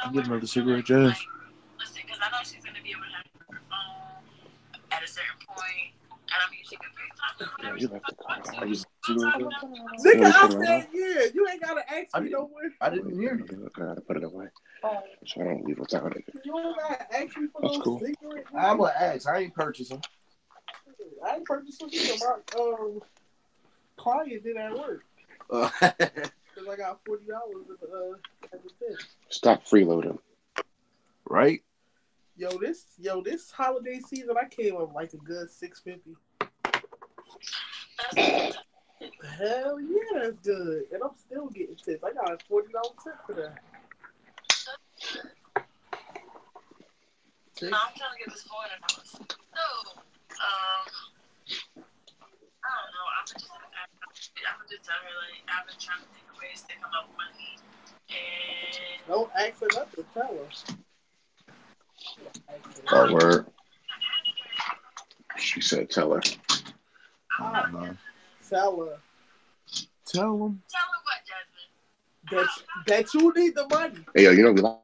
You get another cigarette, Jazz? Yeah, you left the car. Are you Nigga, I said yeah. You ain't gotta ask me no more. I didn't hear you. I gotta put it away. So I don't leave without it. You don't gotta ask me for That's no cool. cigarette. I'm gonna ask. I ain't purchasing. I ain't purchasing either. My client did at work. Cause I got $40 at the tip. Stop freeloading. Right? Yo, this holiday season, I came up like a good $6.50. Hell yeah, that's good. And I'm still getting tips. I got a $40 tip for that. I'm trying to get this $40. So, I don't know. I'm just tell her, like, I've been trying to think of ways to come up with money. And don't ask her nothing. Tell her. Oh, word. She said, tell her. Tell her. Tell him. Tell her what, Jazmyn? That you need the money. Hey, yo, you know we like.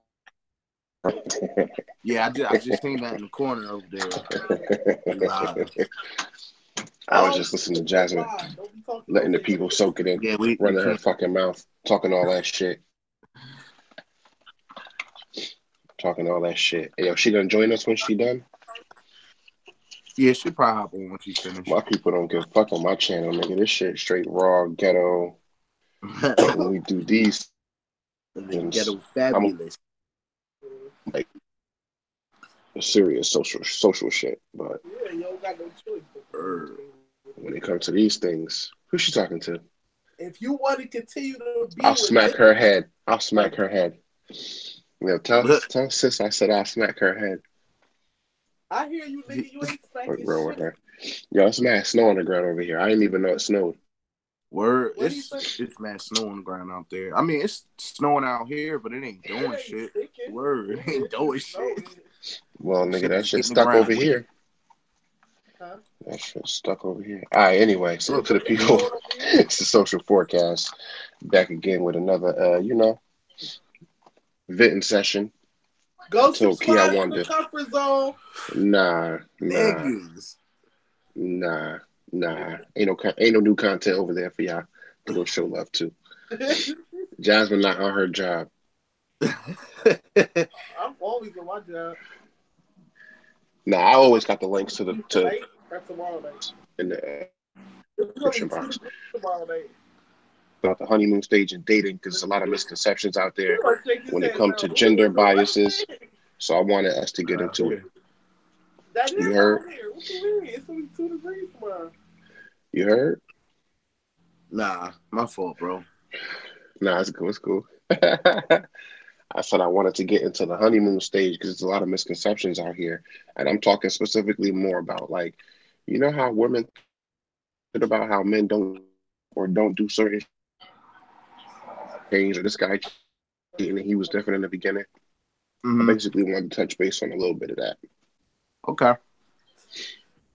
Yeah, I just seen that in the corner over there. I was just listening to Jazmyn, letting the people soak it in, running her fucking mouth, talking all that shit. Hey, yo, she gonna join us when she done? Yeah, she probably hop on when she finished. My people don't give a fuck on my channel, nigga. This shit straight raw, ghetto. When we do these ghetto fabulous. Like serious social shit. But yeah, you don't got no choice. When it comes to these things, who's she talking to? If you want to continue to be, I'll smack her head. You know, tell sis I said I'll smack her head. I hear you, nigga. You ain't smacking shit. With her. Yo, it's mad snow on the ground over here. I didn't even know it snowed. Word, it's mad snow on the ground out there. I mean, it's snowing out here, but it ain't doing shit. Sticking. Word, it ain't doing shit. Well, nigga, that shit stuck over here. Huh? That shit stuck over here. All right, anyway, so to the people, it's the social forecast. Back again with another, venting session. Go subscribe to the comfort zone. Nah. Ain't no new content over there for y'all to go show love to. Jazmyn not on her job. I'm always on my job. Nah, I always got the links to that's tomorrow night. In the description box. About the honeymoon stage and dating, because there's a lot of misconceptions out there when it comes to gender biases. So I wanted us to get into it. That is you heard? What you mean? It's only 2 degrees tomorrow. You heard? Nah, my fault, bro. Nah, it's cool. It's cool. I said I wanted to get into the honeymoon stage because there's a lot of misconceptions out here. And I'm talking specifically more about, like, you know how women think about how men don't do certain things, or this guy cheating and he was different in the beginning. I basically wanted to touch base on a little bit of that. Okay.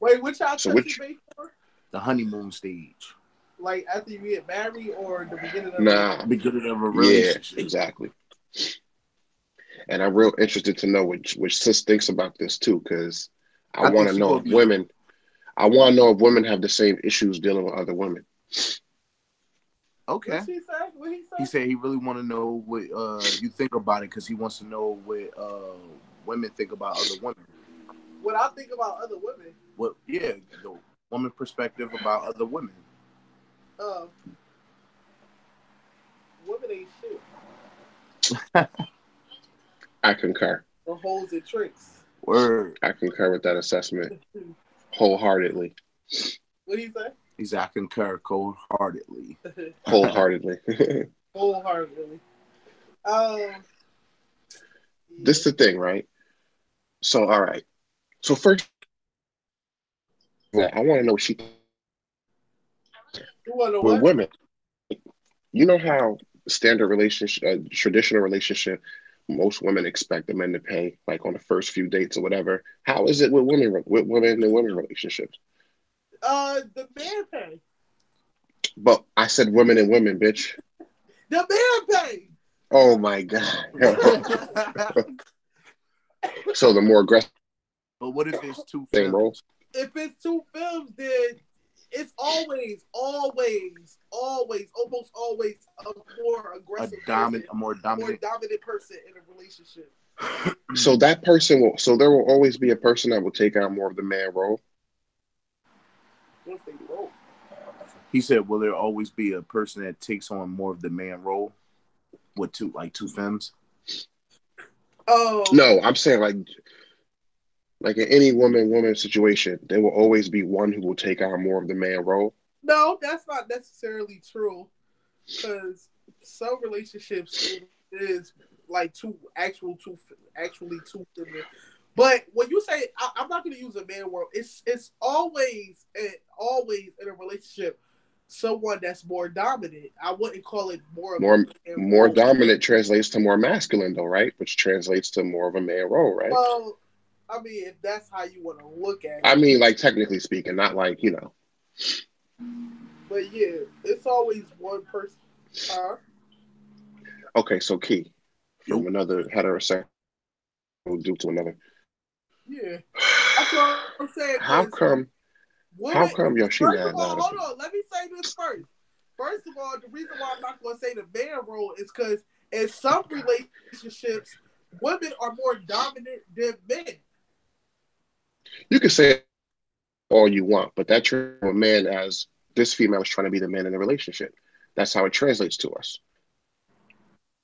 Wait, which y'all touching base for? The honeymoon stage. Like after you get married or the beginning of beginning of a relationship. Yeah, exactly. And I'm real interested to know which sis thinks about this too, because I want to know if women. I want to know if women have the same issues dealing with other women. Okay. What he say? He said he really want to know what you think about it, because he wants to know what women think about other women. What I think about other women? What? Yeah, the woman perspective about other women. Women ain't shit. I concur. The holes and tricks. Word. I concur with that assessment wholeheartedly. What do you say? He said, I concur cold-heartedly. Wholeheartedly. Wholeheartedly. This is the thing, right? So, all right. So first, I want to know what she. You want to know with what? Women, you know how standard relationship, traditional relationship, most women expect the men to pay, like on the first few dates or whatever. How is it with women and women relationships? The man pay. But I said women and women, bitch. The man pay. Oh my God. So the more aggressive. But what if it's two same role? films? If it's two films, then it's almost always a more aggressive person, A more dominant person in a relationship. So that person will. So there will always be a person that will take on more of the man role. Once they roll. He said, "Will there always be a person that takes on more of the man role with two femmes?" Oh No, I'm saying like in any woman situation, there will always be one who will take on more of the man role. no, that's not necessarily true. Because some relationships it is like actually two feminine. But when you say I'm not going to use a man word, it's always in a relationship someone that's more dominant. I wouldn't call it more of a man More role. dominant translates to more masculine, though, right? Which translates to more of a man role, right? Well, I mean, if that's how you want to look at it. I mean, like technically speaking, not like But yeah, it's always one person. Okay, so Key from another heterosexual due to another. Yeah, that's what I'm saying. How come? Women, How come? Yo, she first of mad all, loud. hold on. Let me say this first. First of all, the reason why I'm not going to say the man role is because in some relationships, women are more dominant than men. You can say all you want, but that treats a man as this female is trying to be the man in the relationship. That's how it translates to us.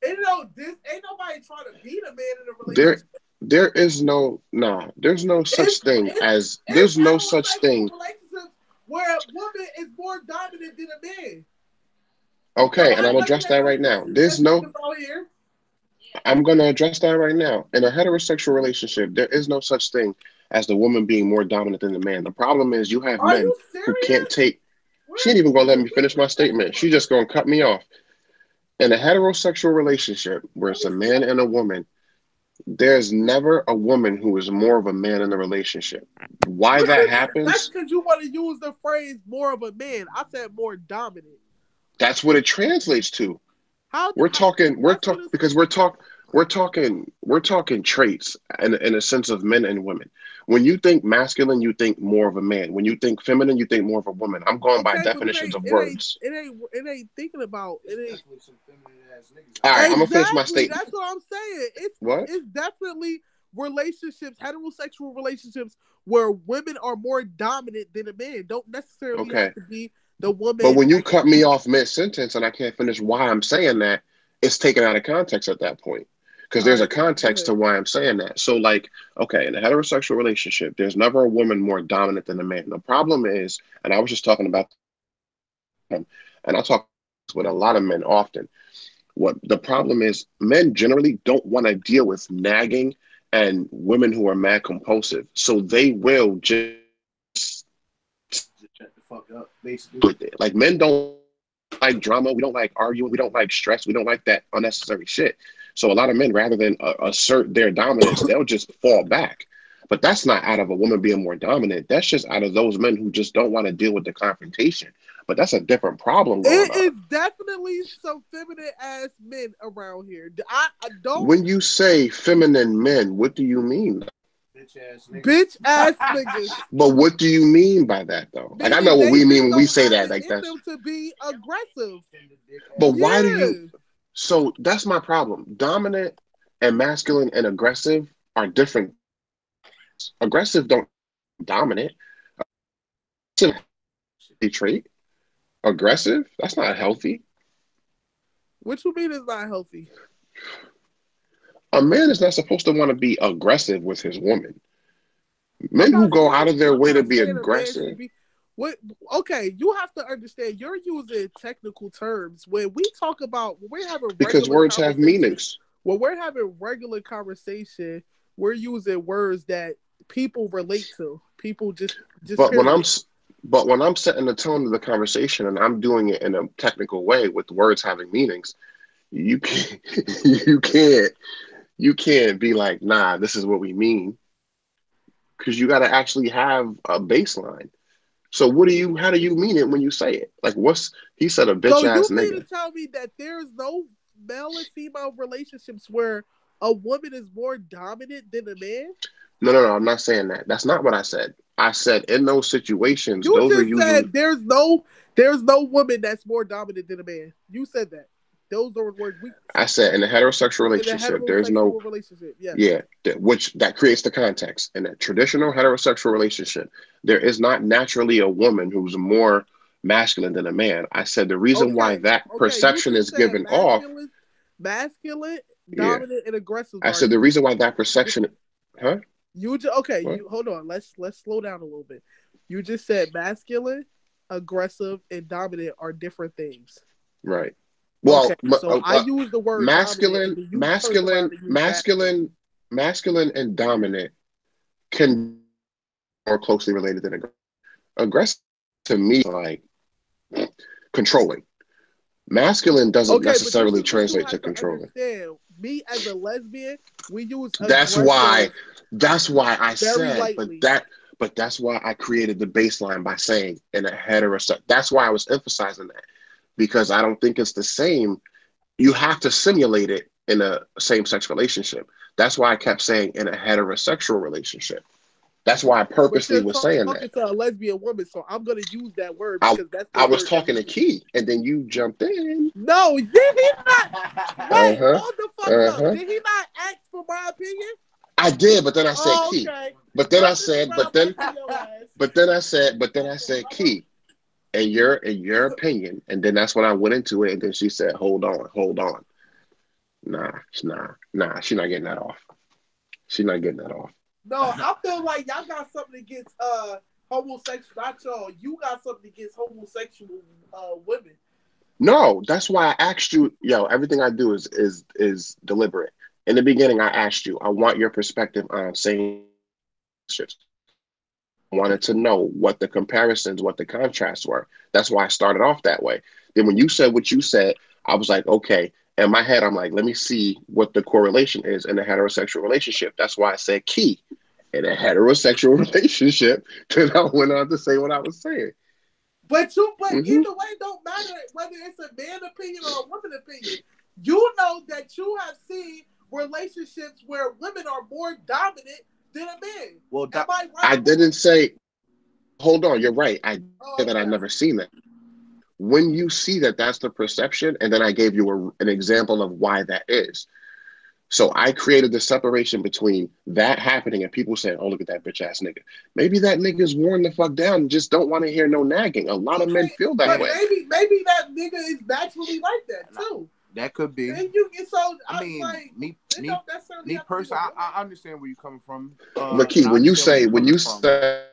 And ain't nobody trying to be the man in a relationship. There is no there's no such thing as there's no such thing. Relationships where a woman is more dominant than a man. Okay, and I'm gonna address that right now. I'm gonna address that right now. In a heterosexual relationship, there is no such thing as the woman being more dominant than the man. The problem is you have men who can't take. She ain't even gonna let me finish my statement. She just gonna cut me off. In a heterosexual relationship where it's a man and a woman, there's never a woman who is more of a man in the relationship. Why that happens? That's because you want to use the phrase "more of a man." I said more dominant. That's what it translates to. We're talking traits in a sense of men and women. When you think masculine, you think more of a man. When you think feminine, you think more of a woman. I'm going by definitions of words. It ain't thinking about it. Ain't. All right, I'm gonna finish my statement. That's what I'm saying. It's definitely relationships, heterosexual relationships, where women are more dominant than a man. Don't necessarily have to be the woman. But when you cut me off mid-sentence and I can't finish why I'm saying that, it's taken out of context at that point. Because there's a context to why I'm saying that. So, like, okay, in a heterosexual relationship, there's never a woman more dominant than a man. The problem is, and I was just talking about him, and I talk with a lot of men often. What the problem is, men generally don't want to deal with nagging and women who are mad compulsive. So they will just shut the fuck up, basically. Like, men don't like drama. We don't like arguing. We don't like stress. We don't like that unnecessary shit. So a lot of men, rather than assert their dominance, they'll just fall back. But that's not out of a woman being more dominant. That's just out of those men who just don't want to deal with the confrontation. But that's a different problem going on. It is definitely some feminine ass men around here. I don't. When you say feminine men, what do you mean? Bitch ass niggas. But what do you mean by that, though? Like, I know what we mean when we say that. Like, that's them to be aggressive. But why do you? So that's my problem. Dominant and masculine and aggressive are different. Aggressive don't dominant. Trait. Aggressive, that's not healthy. What you mean is not healthy? A man is not supposed to want to be aggressive with his woman. Men who go out of their way to be aggressive. Okay, you have to understand. You're using technical terms when we talk about when we're having because words have meanings. When we're having regular conversation, we're using words that people relate to. People just. But when I'm setting the tone of the conversation and I'm doing it in a technical way with words having meanings, you can't be like, nah, this is what we mean. Because you got to actually have a baseline. So how do you mean it when you say it? Like he said a bitch So you ass mean to nigga. tell me that there's no male and female relationships where a woman is more dominant than a man? No, I'm not saying that. That's not what I said. I said in those situations, You those are just usually. said there's no woman that's more dominant than a man. You said that. Those are words we I said in a heterosexual in a relationship, there's no. heterosexual relationship. Yes. Yeah, that creates the context. In a traditional heterosexual relationship, there is not naturally a woman who's more masculine than a man. I said the reason why Okay. that Okay. You perception just is said given off. masculine, Yeah, dominant, and aggressive I are said the reason why that perception. Huh? okay. What? You hold on. Let's slow down a little bit. You just said masculine, aggressive, and dominant are different things. Right. Okay, Well, so I use the word dominant, and masculine, then you turned around masculine, and used masculine. masculine, masculine, and dominant can be more closely related than aggressive. Aggressive to me, like controlling. Masculine doesn't Okay, but this necessarily is what you translate to have to controlling. understand. Me as a lesbian, we use That's why aggressive that's why I very said, lightly. but that's why I created the baseline by saying in a heterosexual. That's why I was emphasizing that because I don't think it's the same. You have to simulate it in a same-sex relationship. That's why I kept saying in a heterosexual relationship. That's why I But purposely you're was saying that. talking to a lesbian woman, so I'm gonna use that word I because that's the I was word that talking we to use. Key, and then you jumped in. No, did he not? Wait, Uh-huh. hold the fuck up. Uh-huh. Did he not ask for my opinion? I did, but then I said Oh, Key. okay. But then I Just to see said, what I'm asking your ass. but then I said Key. In your opinion, and then that's when I went into it, and then she said, "Hold on, nah, she's not getting that off. She's not getting that off." No, I feel like y'all got something against homosexual. Not y'all. You got something against homosexual women. No, that's why I asked you. Yo, everything I do is deliberate. In the beginning, I asked you. I want your perspective on saying shit. I wanted to know what the comparisons, what the contrasts were. That's why I started off that way. Then when you said what you said, I was like, okay. In my head, I'm like, let me see what the correlation is in a heterosexual relationship. That's why I said Key in a heterosexual relationship. Then I went on to say what I was saying. But Mm-hmm. either way, don't matter whether it's a man opinion or a woman opinion. You know that you have seen relationships where women are more dominant than a man. Well, Am I right? I didn't say, hold on, you're right. I said that I've Okay. never seen that. When you see that that's the perception, and then I gave you an example of why that is. So I created the separation between that happening and people saying, "Oh, look at that bitch ass nigga." Maybe that nigga's worn the fuck down and just don't want to hear no nagging. A lot of men Okay, feel that but way. maybe that nigga is naturally like that too. That could be. And you so I mean, like, me don't necessarily me have to be personally, a woman. I understand where you're coming from. But Key, And I when you understand where say, you're when coming you from. say,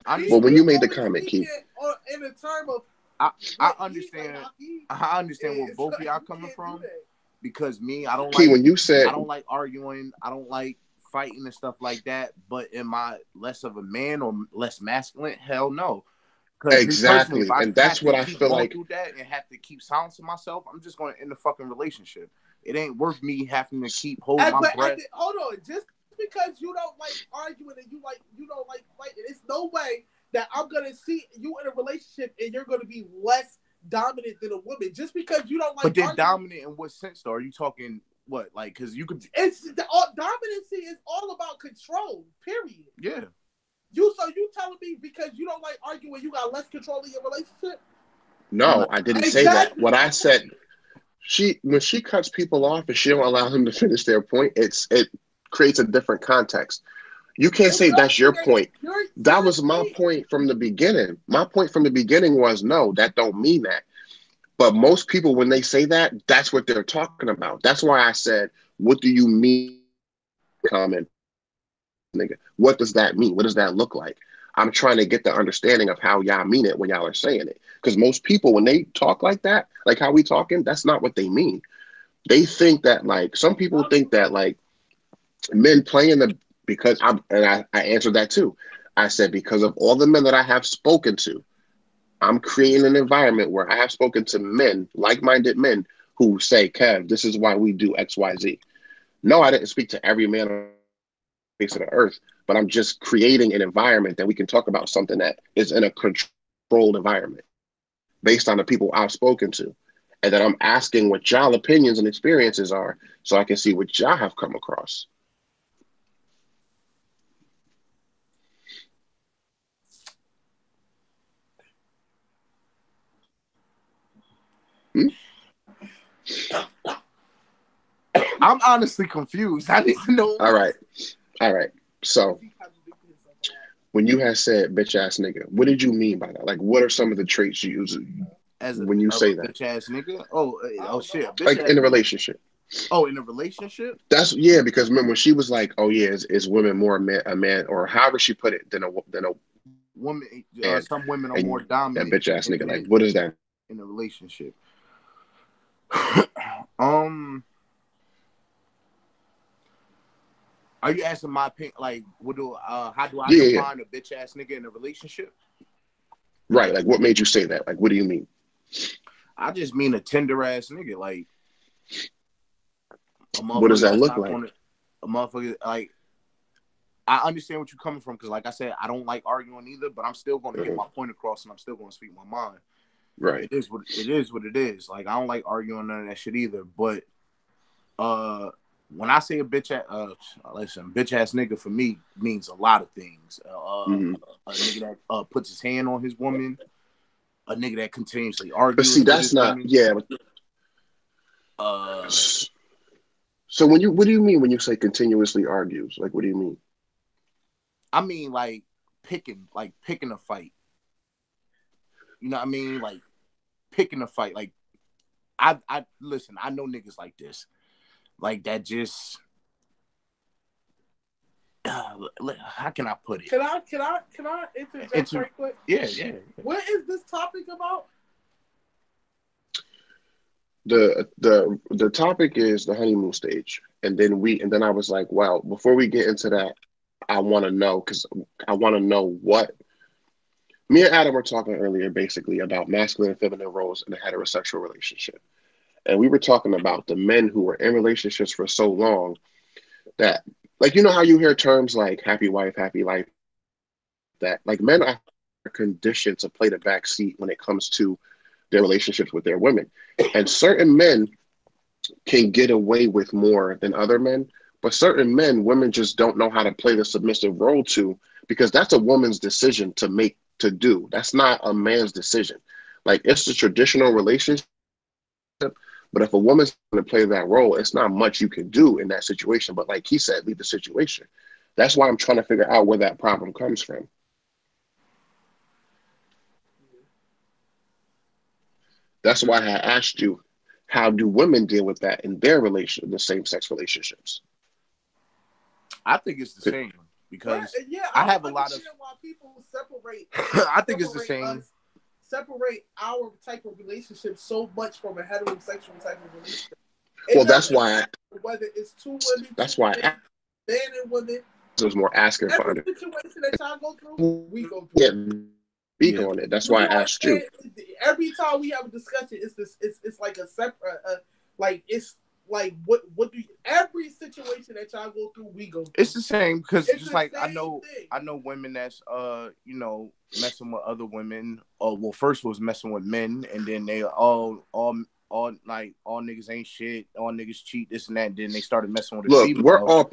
I He, well, understand. when he you made the only comment, speaking Key, in a term of I what understand. he I understand where is. both of y'all You coming can't do from that. because me, Key, when you I said, don't like arguing. I don't like fighting and stuff like that. But am I less of a man or less masculine? Hell no. Because me personally, if exactly, I and have that's to what I keep feel going like. through that and have to keep silencing myself, I'm just going to end the fucking relationship. It ain't worth me having to keep holding my breath. Hold on, just because you don't like arguing and you don't like fighting, it's no way that I'm gonna see you in a relationship and you're gonna be less dominant than a woman just because you don't like. But then dominant in what sense though? Are you talking what? Like, because you could. Dominancy is all about control. Period. Yeah. You telling me because you don't like arguing, you got less control in your relationship? No, I didn't say that. What I said, when she cuts people off and she don't allow them to finish their point, it creates a different context. You can't say that's your point. That was my point from the beginning. My point from the beginning was no, that don't mean that. But most people, when they say that, that's what they're talking about. That's why I said, what do you mean? Comment, nigga. What does that mean? What does that look like? I'm trying to get the understanding of how y'all mean it when y'all are saying it. Because most people, when they talk like that, like how we talking, that's not what they mean. They think that like some people think that like men playing the because I answered that too. I said because of all the men that I have spoken to, I'm creating an environment where I have spoken to men, like-minded men, who say, "Kev, this is why we do X, Y, Z." No, I didn't speak to every man. face of the earth, but I'm just creating an environment that we can talk about something that is in a controlled environment based on the people I've spoken to. And then I'm asking what y'all opinions and experiences are so I can see what y'all have come across. Hmm? I'm honestly confused. I need to know. All right. So when you had said bitch ass nigga, what did you mean by that? Like, what are some of the traits you use As when you a say that? bitch ass nigga. Oh shit, bitch Like ass in a nigga. relationship. Oh, in a relationship. That's yeah, because remember when she was like, "Oh yeah, is women more a man, or however she put it, than a Women, man," some women are and more that dominant bitch ass nigga. Like, what is that? in a relationship. Are you asking my opinion? Like, how do I Yeah. define a bitch ass nigga in a relationship? Right. Like, what made you say that? Like, what do you mean? I just mean a tender ass nigga, like a What does motherfucker that that's look not like? going to, a motherfucker like. I understand what you're coming from because, like I said, I don't like arguing either, but I'm still going to get my point across and I'm still going to speak my mind. Right. It is what it is. Like, I don't like arguing none of that shit either. But when I say a bitch ass nigga for me means a lot of things. A nigga that puts his hand on his woman, a nigga that continuously But see, argues with that's his not. woman. Yeah. Uh, So what do you mean when you say continuously argues? Like, what do you mean? I mean, like picking a fight. You know what I mean? Like picking a fight. Like I listen. I know niggas like this, like that. Just how can I put it? Can I interject right quick? Yeah. What is this topic about? The topic is the honeymoon stage, and then I was like, well, before we get into that, I want to know because I want to know what me and Adam were talking earlier, basically about masculine and feminine roles in a heterosexual relationship, and we were talking about the men who were in relationships for so long that, like, you know how you hear terms like happy wife, happy life, that like men are conditioned to play the back seat when it comes to their relationships with their women, and certain men can get away with more than other men. But certain men, women just don't know how to play the submissive role to because that's a woman's decision to make to do. That's not a man's decision. Like it's a traditional relationship, but if a woman's going to play that role, it's not much you can do in that situation. But like he said, leave the situation. That's why I'm trying to figure out where that problem comes from. That's why I asked you, how do women deal with that in their the same sex relationships? I think it's the same because yeah, I have a lot of. Why people separate. I think it's the same. Separate our type of relationship so much from a heterosexual type of relationship. Well, that's why. Whether it's two women, that's why men and women. I was more asking for every situation that y'all go through, we go through. Speak on it. That's why I asked you. Every time we have a discussion, it's like a separate, like it's like what do you, every situation that y'all go through, we go through. It's the same because just like I know women that's messing with other women. Well, first was messing with men, and then they all like all niggas ain't shit, all niggas cheat, this and that. And then they started messing with a female. We're all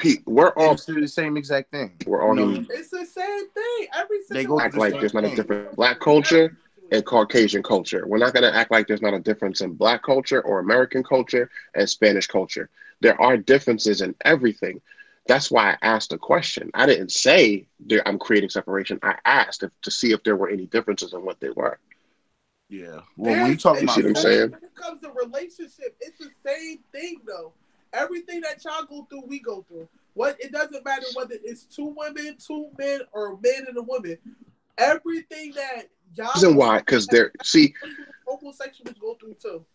it's the same exact thing. We're all human. It's the same thing. Every they go act like there's not a different black culture and Caucasian culture. We're not going to act like there's not a difference in black culture or American culture and Spanish culture. There are differences in everything. That's why I asked the question. I didn't say I'm creating separation. I asked to see if there were any differences in what they were. Yeah. Well, when you talking about, see what I'm saying? When it comes to relationship, it's the same thing though. Everything that y'all go through, we go through. It doesn't matter whether it's two women, two men, or a man and a woman. Everything that y'all reason why, because homosexuals go through too.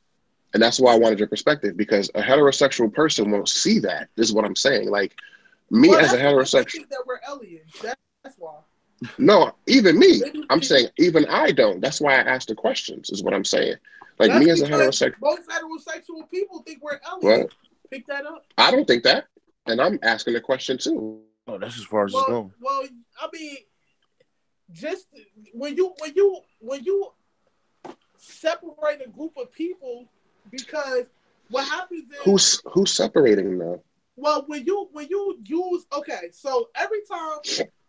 And that's why I wanted your perspective, because a heterosexual person won't see that. This is what I'm saying. Like me as a heterosexual, that we're aliens. That's why. No, even me. I'm saying even I don't. That's why I asked the questions, is what I'm saying. Like me as a heterosexual. Most heterosexual people think we're aliens. What? Pick that up. I don't think that. And I'm asking the question too. Oh, that's as far as it's going. Well, I mean, just when you separate a group of people, because what happens is Who's separating though? well, when you use okay, so every time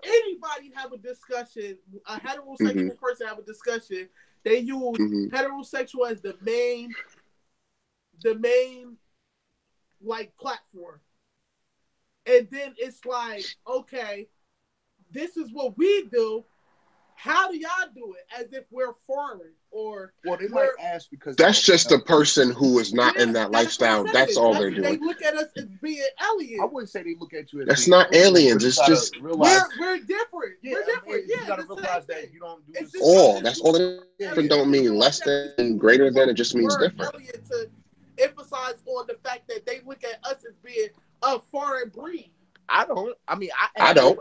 anybody have a discussion, a heterosexual person have a discussion, they use heterosexual as the main like platform, and then it's like, okay, this is what we do. How do y'all do it? As if we're foreign or well, they might ask because that's just a person who is not in that lifestyle. That's all they're doing. They look at us as being aliens. I wouldn't say they look at you as that's not aliens. It's just realize we're different. Yeah, we're different. You gotta realize that you don't do this. All. That's all. Different don't mean less than, greater than. It just means different. Alien to emphasize on the fact that they look at us as being a foreign breed. I don't. I mean, I don't.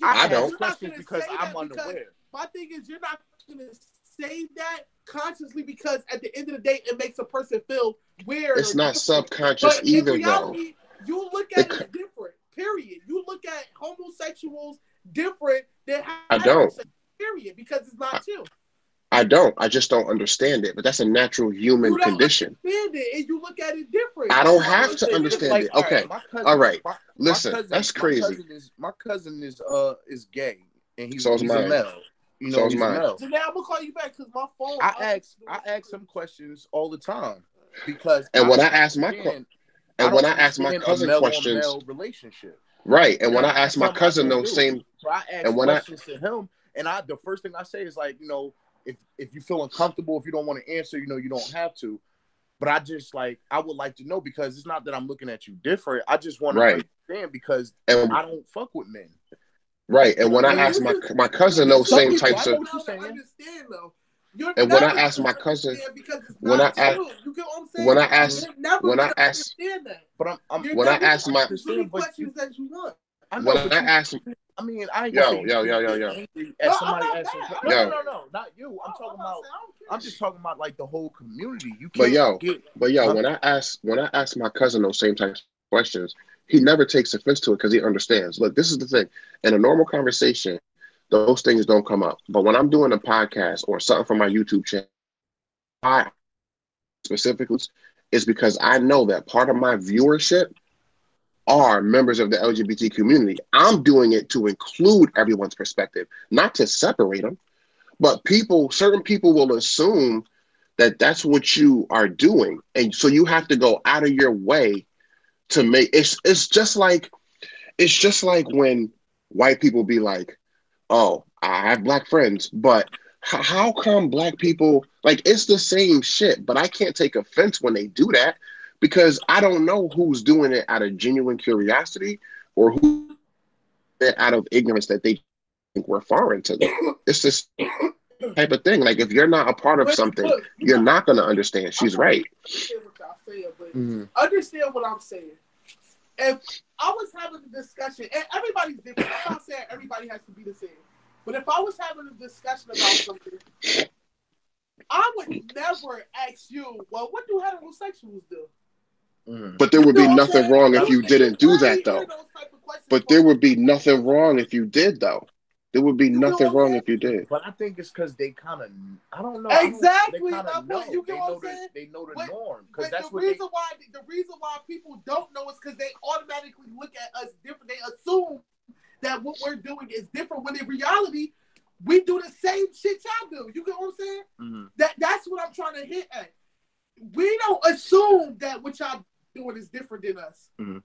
I don't. Questions because I'm unaware. My thing is, you're not going to say that consciously because at the end of the day, it makes a person feel weird. It's not subconscious either, in reality, though. You look at it different. Period. You look at homosexuals different than I don't. Period, because it's not you. I don't. I just don't understand it. But that's a natural human condition. Understand it, and you look at it different. I don't have to understand it. Okay. All right. Listen, that's crazy. My cousin is gay, and he's so is mine. A male. You know, so is mine. So now I'm gonna call you back because my phone. I ask him questions all the time because when I ask my cousin questions, male relationship. Right, and when I ask my cousin those same, so I ask questions to him, and the first thing I say is like, you know, if you feel uncomfortable, if you don't want to answer, you know, you don't have to. But I just I would like to know because it's not that I'm looking at you different. I just want to understand because I don't fuck with men. Right, and when I ask my cousin those same types of, understand though. And when I ask my cousin, when I ask I mean, I ain't yo. At somebody asking, no, not you. I'm just talking about like the whole community. You can't when I ask my cousin those same types of questions, he never takes offense to it because he understands. Look, this is the thing. In a normal conversation, those things don't come up. But when I'm doing a podcast or something from my YouTube channel, I specifically is because I know that part of my viewership are members of the LGBT community. I'm doing it to include everyone's perspective, not to separate them. But certain people will assume that that's what you are doing. And so you have to go out of your way to make it's just like when white people be like, oh, I have black friends, but how come black people, like, it's the same shit, but I can't take offense when they do that because I don't know who's doing it out of genuine curiosity or who out of ignorance that they think we're foreign to them. It's this type of thing. Like, if you're not a part of something, you're not going to understand. She's right. Understand what I'm saying. If I was having a discussion, and everybody's different. I'm not saying everybody has to be the same. But if I was having a discussion about something, I would never ask you, well, what do heterosexuals do? But there would be nothing wrong if you didn't do that, though. But there would be nothing wrong if you did, though. There would be nothing wrong if you did. But I think it's because they kind of, I don't know. Exactly. They know the norm. Because that's the reason why people don't know is because they automatically look at us different. They assume that what we're doing is different when in reality, we do the same shit y'all do. You get what I'm saying? Mm-hmm. That's what I'm trying to hit at. We don't assume that what y'all doing is different than us. Mm-hmm.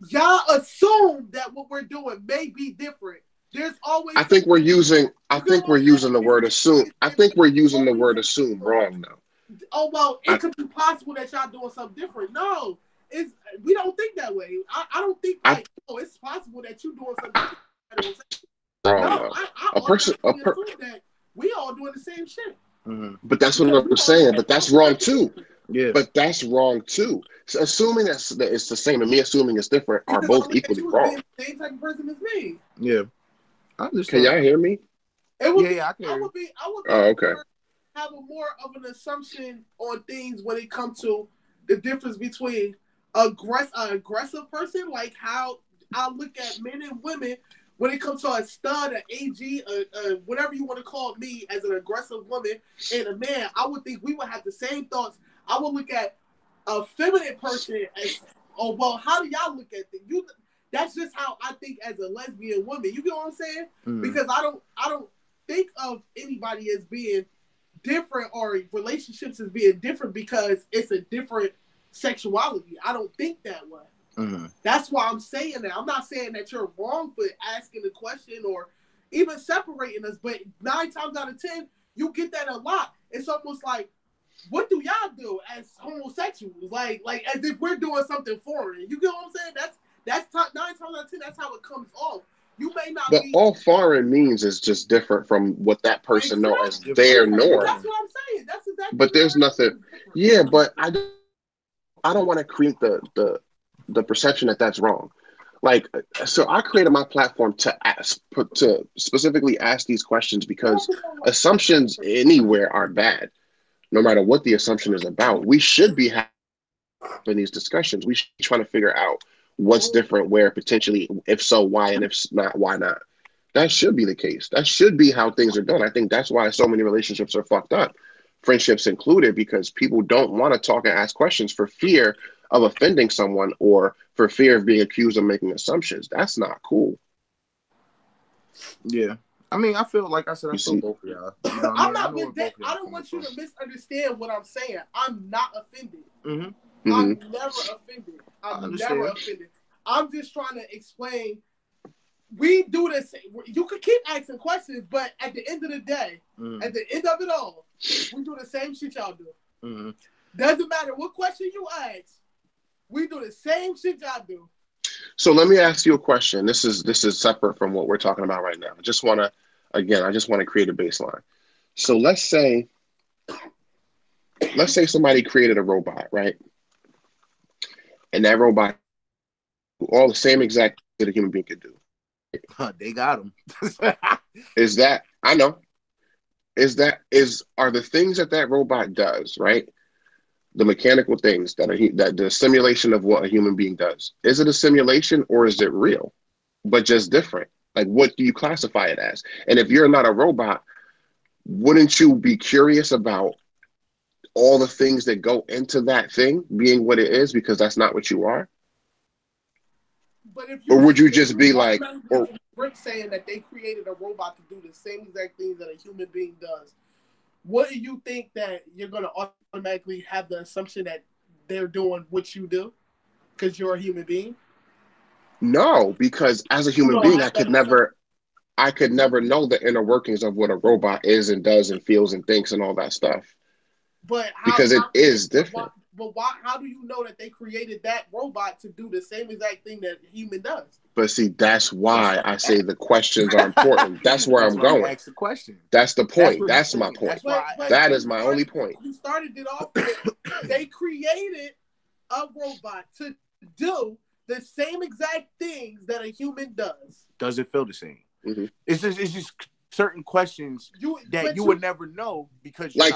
Y'all assume that what we're doing may be different. There's always. I think we're using the word assume. I think we're using the word assume wrong now. Oh well, it could be possible that y'all doing something different. No, we don't think that way. I don't think it's possible that you doing something different. No, that we all doing the same shit. Mm-hmm. But that's what I'm saying. But that's wrong too. Yeah. But that's wrong too. So assuming that it's the same and me assuming it's different are both equally wrong. The same type of person as me. Yeah. Can y'all hear me? I can. I would okay. Have more of an assumption on things when it comes to the difference between an aggressive person, like how I look at men and women when it comes to a stud, an AG, whatever you want to call me as an aggressive woman and a man. I would think we would have the same thoughts. I would look at a feminine person as, oh well, how do y'all look at things? That's just how I think as a lesbian woman. You get what I'm saying? Mm-hmm. Because I don't think of anybody as being different or relationships as being different because it's a different sexuality. I don't think that way. Mm-hmm. That's why I'm saying that. I'm not saying that you're wrong for asking the question or even separating us, but 9 times out of 10, you get that a lot. It's almost like, what do y'all do as homosexuals? Like as if we're doing something foreign. You get what I'm saying? That's 9 times out of 10. That's how it comes off. You may not but be. All foreign means is just different from what that person knows as their norm. That's what I'm saying. That's exactly. But there's nothing. Yeah, but I don't want to create the perception that that's wrong. Like, so I created my platform to specifically ask these questions because assumptions anywhere are bad, no matter what the assumption is about. We should be having these discussions. We should be trying to figure out what's different, where potentially, if so, why, and if not, why not. That should be the case. That should be how things are done. I think that's why so many relationships are fucked up, friendships included, because people don't want to talk and ask questions for fear of offending someone or for fear of being accused of making assumptions. That's not cool. Yeah. I mean, I feel like I said, I feel both of y'all. You know I'm not with that. I don't want you to misunderstand what I'm saying. I'm not offended. Mm-hmm. I'm never offended. I'm never offended. I'm just trying to explain. We do this. You could keep asking questions, but at the end of the day, at the end of it all, we do the same shit y'all do. Mm-hmm. Doesn't matter what question you ask. We do the same shit y'all do. So let me ask you a question. This is separate from what we're talking about right now. I just want to create a baseline. So let's say somebody created a robot, right? And that robot all the same exact that a human being could do. They got him. Is that, I know. Are the things that robot does, right? The mechanical things that the simulation of what a human being does. Is it a simulation or is it real, but just different? Like, what do you classify it as? And if you're not a robot, wouldn't you be curious about all the things that go into that thing being what it is, because that's not what you are? But or would you just be like, Rick saying that they created a robot to do the same exact things that a human being does? What do you think that you're going to automatically have the assumption that they're doing what you do because you're a human being? No, because as a human being, I could never know the inner workings of what a robot is and does and feels and thinks and all that stuff. But because it is different. But why? How do you know that they created that robot to do the same exact thing that a human does? But see, that's why I say the questions are important. That's where I'm going. Ask the question. That's the point. That's my point. That is my only point. You started it off with they created a robot to do the same exact things that a human does. Does it feel the same? Mm-hmm. It's just certain questions you would never know because you're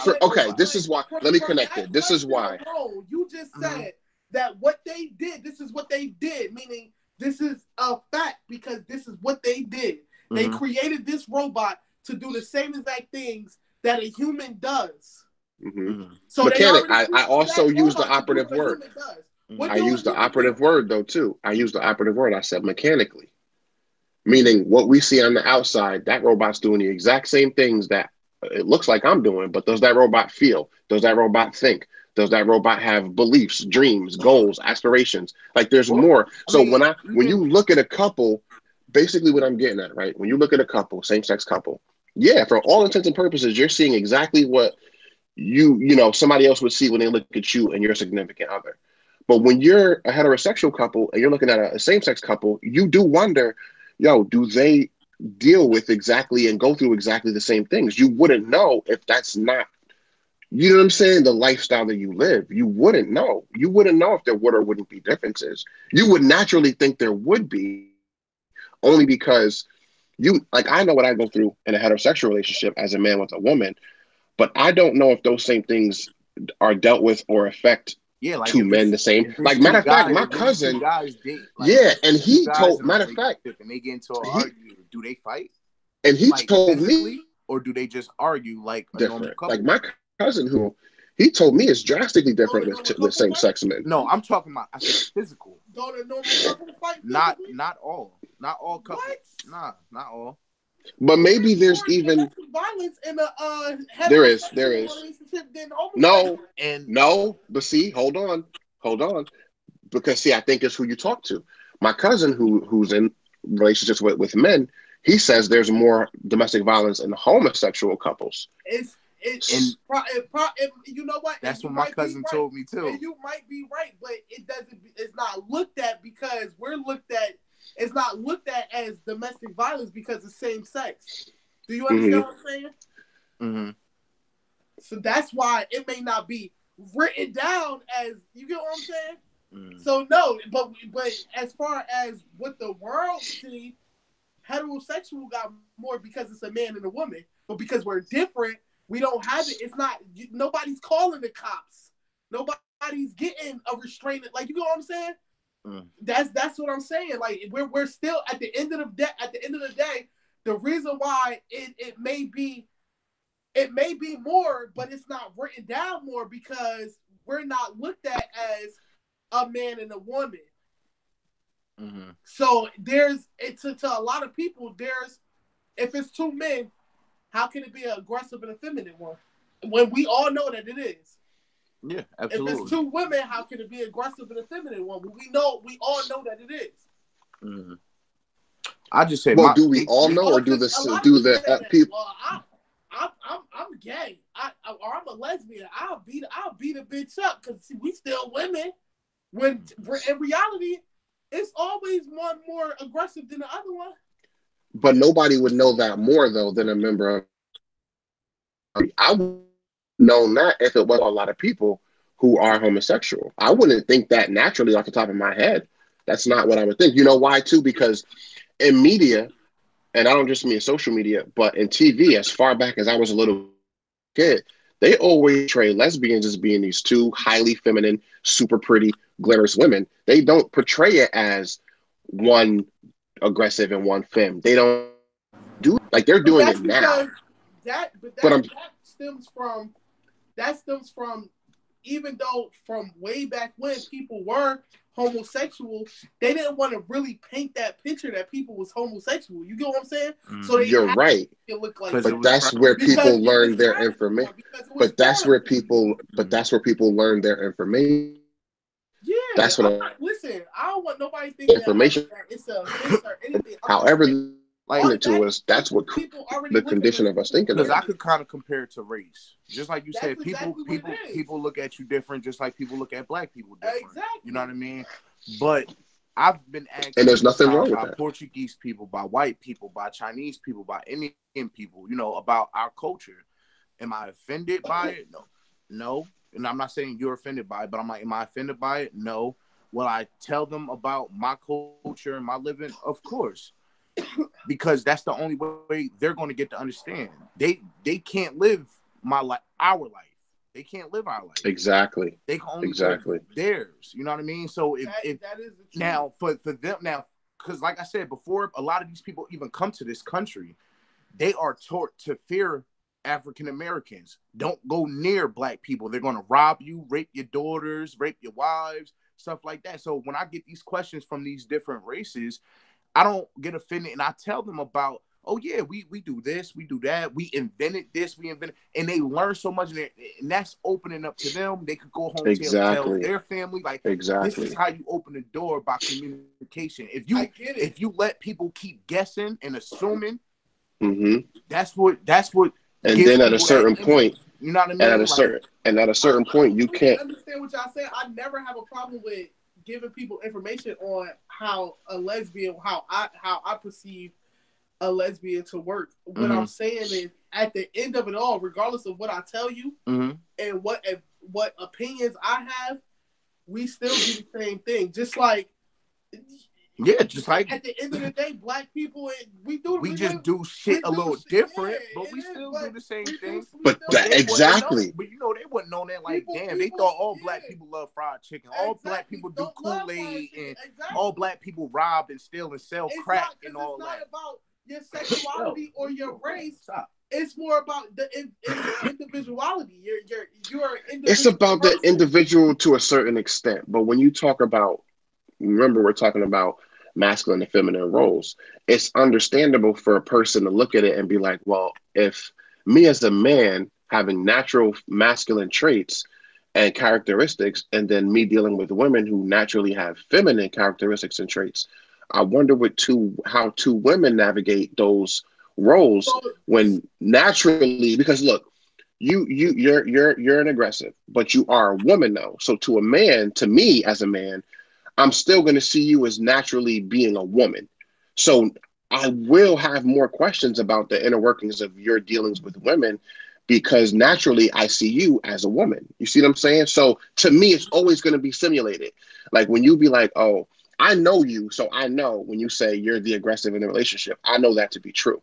this is why. Let me connect it. This is why. You just said that what they did, this is what they did, meaning this is a fact because this is what they did. Mm-hmm. They created this robot to do the same exact things that a human does. Mm-hmm. So mechanic. I also use the operative word. I use the operative word though too. I use the operative word. I said mechanically. Meaning what we see on the outside, that robot's doing the exact same things that it looks like I'm doing, but does that robot feel? Does that robot think? Does that robot have beliefs, dreams, goals, aspirations? Like there's more. So when you look at a couple, basically what I'm getting at, right? When you look at a couple, same-sex couple, yeah, for all intents and purposes, you're seeing exactly what somebody else would see when they look at you and your significant other. But when you're a heterosexual couple and you're looking at a same-sex couple, you do wonder, do they deal with exactly and go through exactly the same things? You wouldn't know if that's not, you know what I'm saying, the lifestyle that you live. You wouldn't know. You wouldn't know if there would or wouldn't be differences. You would naturally think there would be, only because I know what I go through in a heterosexual relationship as a man with a woman, but I don't know if those same things are dealt with or affect Yeah, like two men the same. if Like it's matter two of fact, guys, my if it's two cousin, guys date, like if yeah, it's and two he guys told in a matter of fact, relationship and they get into an he argument, do they fight and he like told me physically, or do they just argue like a normal different. Like couple my would? cousin, who he told me is drastically Don't different a normal with couple same fight? sex men. No, I'm talking about. I said physical, Don't a normal couple fight not physically? not all couples. What? Nah, not all. But maybe There's there's more even domestic violence in a there heterosexual is relationship than homosexual. no And no. But see, hold on, because see, I think it's who you talk to. My cousin, who's in relationships with men, he says there's more domestic violence in homosexual couples. It's and you know what? that's You what my might be cousin right. told me too. And you might be right, but it doesn't. It's not looked at because we're looked at. It's not looked at as domestic violence because of same sex. Do you understand what I'm saying? Mm-hmm. So that's why it may not be written down as you get what I'm saying. Mm. So no, but as far as what the world see, heterosexual got more because it's a man and a woman. But because we're different, we don't have it. It's not. Nobody's calling the cops. Nobody's getting a restraint. Like you know what I'm saying? Mm. That's what I'm saying. Like we're still at the end of the day, the reason why it may be more, but it's not written down more because we're not looked at as a man and a woman. Mm-hmm. So there's to a lot of people, if it's two men, how can it be an aggressive and a feminine one? When we all know that it is. Yeah, absolutely. If it's two women, how can it be aggressive and a feminine one? When we all know that it is. Mm-hmm. I just say, well, do we all know, or do A lot of do people the say that. people? Well, I'm gay. Or I'm a lesbian. I'll beat a bitch up because we still women. When in reality, it's always one more aggressive than the other one. But nobody would know that more though than a member of. I would have known that if it was a lot of people who are homosexual. I wouldn't think that naturally off the top of my head. That's not what I would think. You know why too? Because in media, and I don't just mean social media, but in TV, as far back as I was a little kid, they always portray lesbians as being these two highly feminine, super pretty, glamorous women. They don't portray it as one aggressive and one femme. They don't do like they're But doing that's it now. because that But I'm stems from even though from way back when people were homosexual, they didn't want to really paint that picture that people was homosexual. You get what I'm saying? Mm-hmm. So they you're had right. to look like Because that. it But was that's where Because people it was learn their catered information. for, because it was But that's catered where for. people. But that's where people learn their information. Yeah, That's what listen. I don't want nobody thinking information. that it's a offense or anything. I'm just However, saying, like it to us. That's what people already the look at condition us of us different. thinking because of. I could kind of compare it to race, just like you That's said. exactly what it is. People look at you different, just like people look at black people different. Exactly. You know what I mean? But I've been asked And there's nothing wrong times with by that. Portuguese people, by white people, by Chinese people, by Indian people, you know, about our culture. Am I offended by it? No. And I'm not saying you're offended by it, but I'm like, am I offended by it? No. Will I tell them about my culture and my living? Of course. Because that's the only way they're going to get to understand. They can't live our life. They can't live our life. Exactly. They can only live theirs. You know what I mean? So if that is the truth. now for them now, because like I said before, a lot of these people even come to this country, they are taught to fear African Americans. Don't go near black people. They're going to rob you, rape your daughters, rape your wives, stuff like that. So when I get these questions from these different races, I don't get offended, and I tell them about, oh yeah, we do this, we do that, we invented this, and they learn so much, and that's opening up to them. They could go home tell their family, like, this is how you open the door by communication. If you let people keep guessing and assuming, that's what. And then at a certain point, you know what I mean? And at a certain point, you can't understand what y'all say. I never have a problem with giving people information on how a lesbian, how I perceive a lesbian to work. What I'm saying is, at the end of it all, regardless of what I tell you and what opinions I have, we still do the same thing. Just like Yeah, just like at the end of the day, black people we just do shit a little different, but we still do the same thing. But They exactly. but they wouldn't know that. Like, damn, they thought all black people love fried chicken. All black people do Kool-Aid, and all black people rob and steal and sell crack and all that. It's not about your sexuality or your race. It's more about the individuality. You're It's about the individual to a certain extent. But when you talk about, remember, we're talking about masculine and feminine roles. It's understandable for a person to look at it and be like, well, if me as a man having natural masculine traits and characteristics, and then me dealing with women who naturally have feminine characteristics and traits, I wonder how two women navigate those roles when naturally, because look, you're an aggressive, but you are a woman though. So to a man, to me as a man, I'm still going to see you as naturally being a woman. So I will have more questions about the inner workings of your dealings with women because naturally I see you as a woman. You see what I'm saying? So to me, it's always going to be simulated. Like when you be like, oh, I know you, so I know when you say you're the aggressive in the relationship, I know that to be true.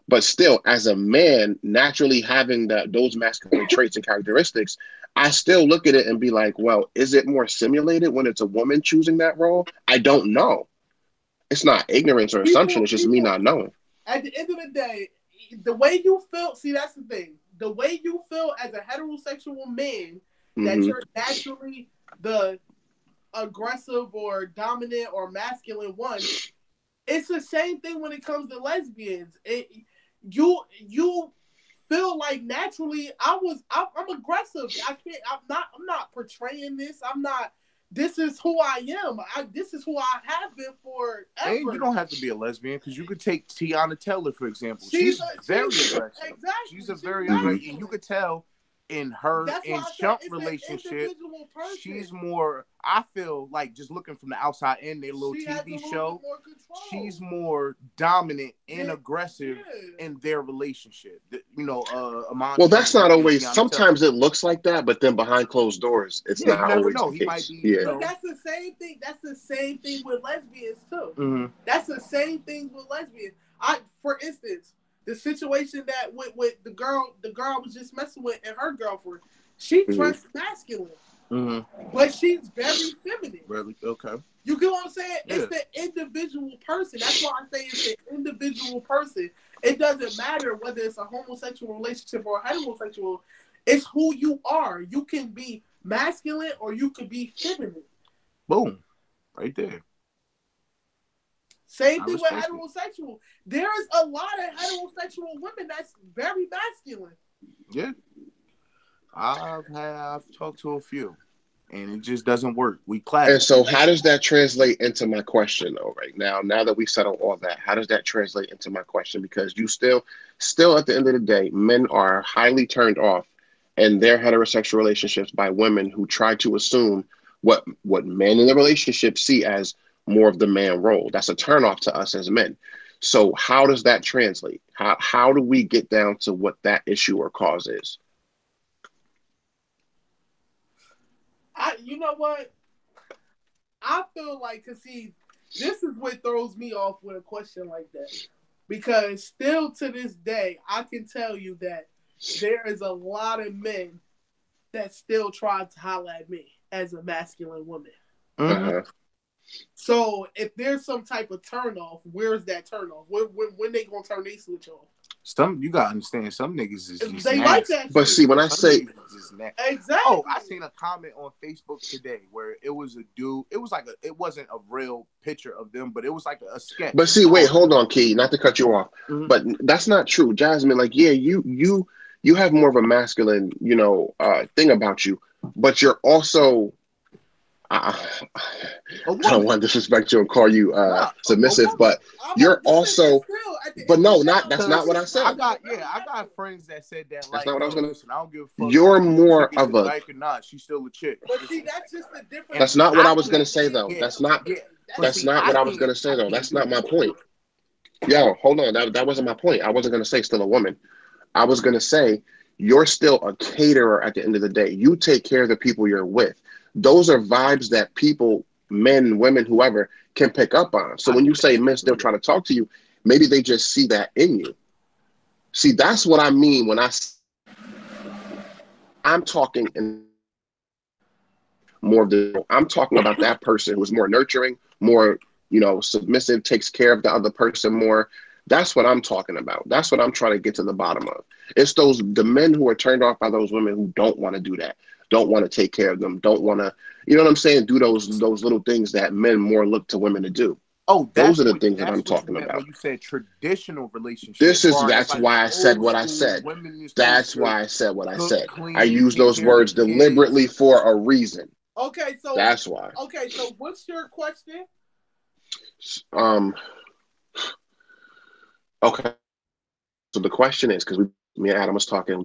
But still, as a man, naturally having those masculine traits and characteristics, I still look at it and be like, well, is it more simulated when it's a woman choosing that role? I don't know. It's not ignorance or assumption. It's just me not knowing. At the end of the day, the way you feel, see, that's the thing. The way you feel as a heterosexual man, that you're naturally the aggressive or dominant or masculine one, it's the same thing when it comes to lesbians. You feel like naturally I'm aggressive. I'm not portraying this. This is who I am. This is who I have been forever. And you don't have to be a lesbian because you could take Tiana Taylor, for example. She's very aggressive. Exactly. She's a very aggressive, and you could tell in her and Shump relationship, she's more, I feel like just looking from the outside in their little TV show, she's more dominant and aggressive in their relationship. Well, that's not always, sometimes it looks like that, but then behind closed doors, it's not always the case. But that's the same thing. That's the same thing with lesbians too. Mm-hmm. That's the same thing with lesbians. For instance, the situation that with the girl I was just messing with and her girlfriend, she dressed masculine, but she's very feminine. Really? Okay. You get what I'm saying? Yeah. It's the individual person. That's why I say it's the individual person. It doesn't matter whether it's a homosexual relationship or a heterosexual. It's who you are. You can be masculine or you can be feminine. Boom. Right there. Same thing with heterosexual. There is a lot of heterosexual women that's very masculine. Yeah. I've talked to a few, and it just doesn't work. We clash. And so how does that translate into my question though, right now? Now that we settled all that, how does that translate into my question? Because you still at the end of the day, men are highly turned off in their heterosexual relationships by women who try to assume what men in the relationship see as more of the man role. That's a turnoff to us as men. So how does that translate? How do we get down to what that issue or cause is? You know what? I feel like, cause see, this is what throws me off with a question like that. Because still to this day, I can tell you that there is a lot of men that still try to holler at me as a masculine woman. Uh-huh. So if there's some type of turn off, where's that turn off? When they gonna turn their switch off? You gotta understand, some niggas is just they nasty. like that. But see, when I say exactly, oh, I seen a comment on Facebook today where it was a dude. It was like it wasn't a real picture of them, but it was like a sketch. But see, wait, hold on, Key. Not to cut you off, but that's not true, Jazmyn. Like, yeah, you have more of a masculine, thing about you, but you're also. I don't want to disrespect you and call you submissive, but you're also. But no, that's not what I said. I got friends that said that. That's not what I was gonna. Listen, I don't give a fuck. You're more of a. Like or not, she's still a chick. But see, that's just the difference. That's not what I was gonna say though. That's not. That's not what I was gonna say though. That's not my point. Yo, hold on. That wasn't my point. I wasn't gonna say still a woman. I was gonna say you're still a caterer at the end of the day. You take care of the people you're with. Those are vibes that people men, women, whoever can pick up on. So I when you think say that's men still true. trying to talk to you, maybe they just see that in you. See, that's what I mean when I'm talking in more of the, I'm talking about that person who's more nurturing, more, submissive, takes care of the other person more. That's what I'm talking about. That's what I'm trying to get to the bottom of. It's the men who are turned off by those women who don't want to do that, don't want to take care of them, don't want to, you know what I'm saying, do those little things that men more look to women to do. Oh, Those are the things that I'm you talking meant about. when you said traditional relationships, far as That's like why I said old what I school, said. women are supposed That's to why I said what I cook, said. I clean, use take those care of the words kids. deliberately for a reason. Okay, so That's why. what's your question? Um, okay. So the question is, because me and Adam was talking,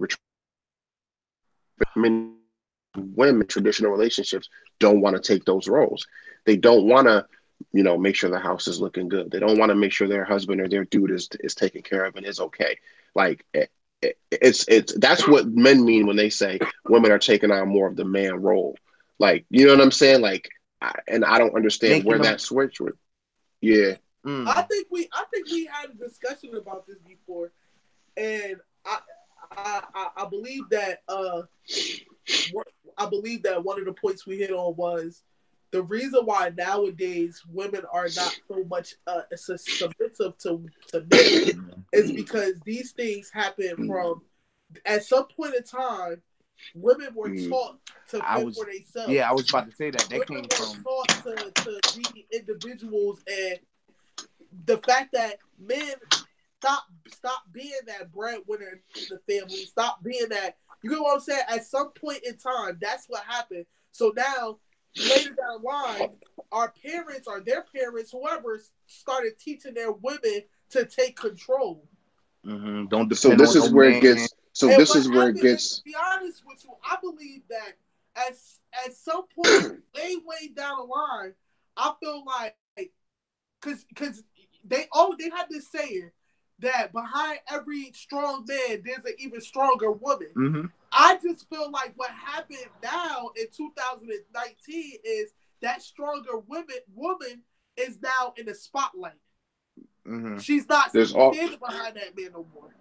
women, traditional relationships don't want to take those roles. They don't want to, make sure the house is looking good. They don't want to make sure their husband or their dude is taken care of and is okay. Like it's that's what men mean when they say women are taking on more of the man role. Like, you know what I'm saying? Like, and I don't understand Making where them. that switch would. Yeah. I Mm. think we had a discussion about this before, and I believe that I believe that one of the points we hit on was the reason why nowadays women are not so much submissive to men is because these things happen from at some point in time. Women were Mm. taught to I fend was, for yeah, I themselves. was about to say that. That Women came were from. taught to be individuals, and the fact that men stop being that breadwinner in the family, stop being that. You get what I'm saying? At some point in time, that's what happened. So now, later down the line, our parents or their parents, whoever, started teaching their women to take control. Don't So depend on this no is where it man. gets. So And this what is where it happened, and to gets. be honest with you, I believe that at some point, way down the line, I feel like because they had this saying that behind every strong man there's an even stronger woman. Mm-hmm. I just feel like what happened now in 2019 is that stronger woman is now in the spotlight. Mm-hmm. She's not There's all. standing behind that man no more.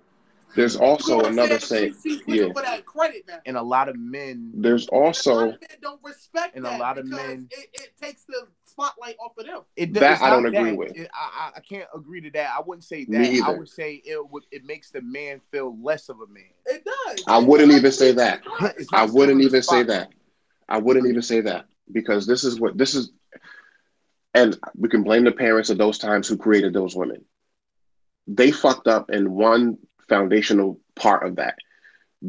There's You know also what I'm saying? another saying. She's looking Yeah. for that credit now. And a lot of men, There's And a lot also of men don't respect and a that lot of because men, it takes the spotlight off of them. that it's I don't not agree that. with. I can't agree to that. I wouldn't say Me that. I either. would say it makes the man feel less of a man. It does. I And wouldn't I even say believe that that. it does. It's I not stealing wouldn't the even say that. spotlight. I wouldn't even say that because this is, and we can blame the parents of those times who created those women. They fucked up in one foundational part of that.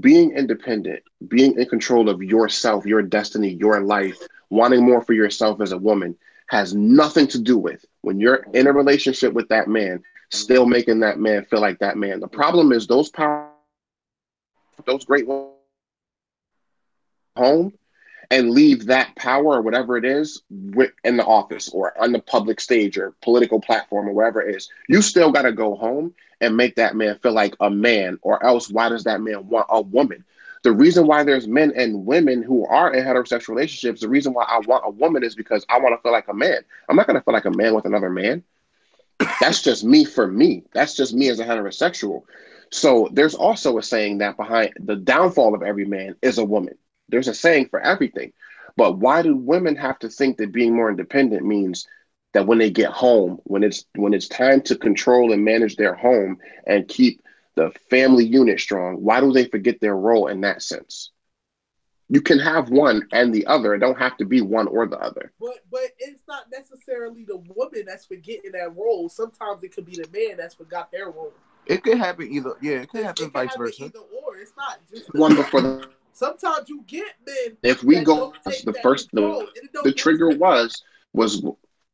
Being independent, being in control of yourself, your destiny, your life, wanting more for yourself as a woman has nothing to do with when you're in a relationship with that man, still making that man feel like that man. The problem is those great women home and leave that power or whatever it is in the office or on the public stage or political platform or wherever it is. You still got to go home and make that man feel like a man, or else why does that man want a woman? The reason why there's men and women who are in heterosexual relationships, the reason why I want a woman is because I want to feel like a man. I'm not going to feel like a man with another man. That's just me for me. That's just me as a heterosexual. So there's also a saying that behind the downfall of every man is a woman. There's a saying for everything. But why do women have to think that being more independent means that when they get home, when it's time to control and manage their home and keep the family unit strong, why do they forget their role in that sense? You can have one and the other. It don't have to be one or the other. But it's not necessarily the woman that's forgetting that role. Sometimes it could be the man that's forgot their role. It could happen either. Yeah, it could happen It can vice happen versa. either or. It's not just the One man. before the Sometimes you get men if we that go don't take the that first control, and it the don't trigger necessarily. was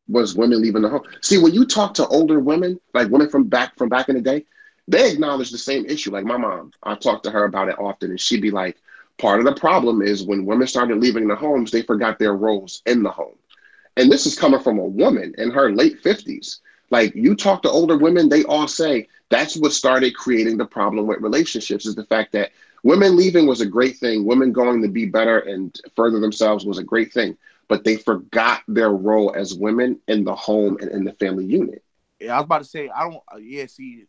was women leaving the home. See, when you talk to older women, like women from back in the day, they acknowledge the same issue. Like my mom, I talk to her about it often, and she'd be like, part of the problem is when women started leaving the homes, they forgot their roles in the home. And this is coming from a woman in her late 50s. Like you talk to older women, they all say that's what started creating the problem with relationships is the fact that women leaving was a great thing. Women going to be better and further themselves was a great thing. but they forgot their role as women in the home and in the family unit. Yeah, I was about to say I don't. Yeah, see,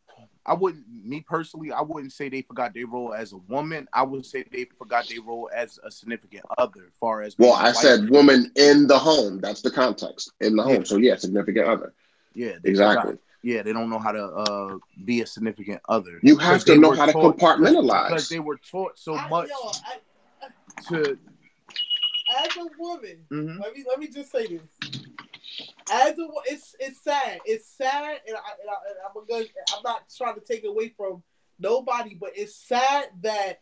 I wouldn't. Me personally, I wouldn't say they forgot their role as a woman. I would say they forgot their role as a significant other, as far as Well, being a I wife. said woman in the home. That's the context, in the Yeah, home. So yeah, significant other. yeah, they forgot. Exactly. Yeah, they don't know how to be a significant other You because have to they know were how to taught because compartmentalize. they were taught so much I, to. as a woman, Mm-hmm. let me just say this. As a, it's sad. It's sad, I'm not trying to take away from nobody, but it's sad that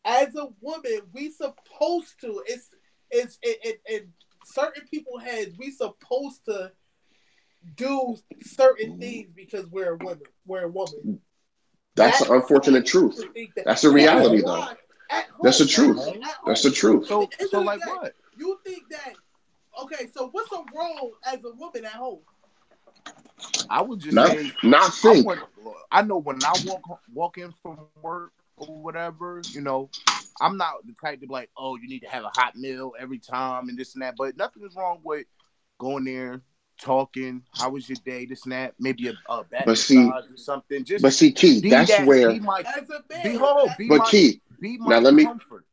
as a woman we supposed to. It's in certain people heads we supposed to do certain things because we're a woman. We're a woman. That's That's the sad unfortunate truth. to think that. That's the Because At reality, here's home, though. why. At That's home, the at truth. home. at That's home. the So truth. at the end So of the like day, what? you think that okay, so what's a role as a woman at home? I would just Not, say not I think. want. I know when I walk in from work or whatever, I'm not the type to be like, oh, you need to have a hot meal every time and this and that. But nothing is wrong with going there, talking. How was your day? This and that. Maybe a back But see, massage or something. Just but see, Key. be That's that. Be where. my. As a Be man, whole. that's But Key. Be Now my let me. comfort.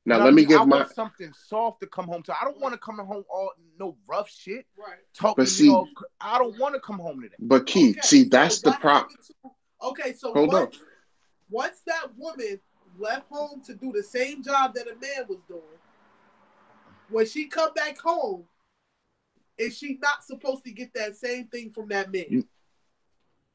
You Now know what let I me mean? I give my. want something soft to come home to. I don't want to come home all no rough shit. right. Talking But to me see. all. I don't want to come home to that. But Key. Okay, See, so that's the what prop. happened to okay, so Hold on. once that woman left home to do the same job that a man was doing, when she come back home, is she not supposed to get that same thing from that man?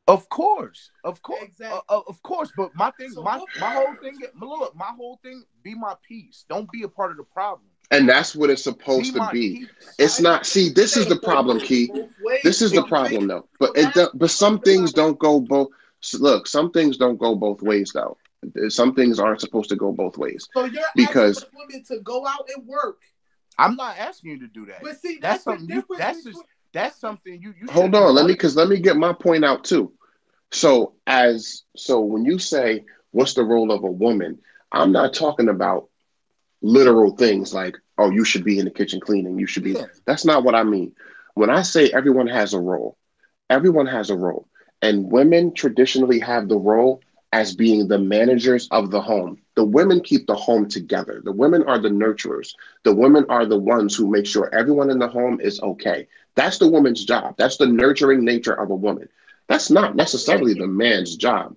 Of course, Exactly. of course. But my thing, So my whole thing, look, my whole thing, be my peace. Don't be a part of the problem. And that's what it's Be supposed to my be. peace. It's not. See, you this is saying the problem, Key. both ways. This is the So I'm saying problem, though. so But now but some things don't go both. Look, some things don't go both ways, though. Some things aren't supposed to go both ways so you're asking because a woman to go out and work. I'm not asking you to do that. But see, That's that's the something you. difference That's between just that's something you hold should be on. Let me wanting. because let me get my point out too. So when you say what's the role of a woman, I'm not talking about literal things like, oh, you should be in the kitchen cleaning. You should be. Yeah, That's not what I mean. When I say everyone has a role. And women traditionally have the role as being the managers of the home. The women keep the home together. The women are the nurturers. The women are the ones who make sure everyone in the home is okay. That's the woman's job. That's the nurturing nature of a woman. That's not necessarily the man's job.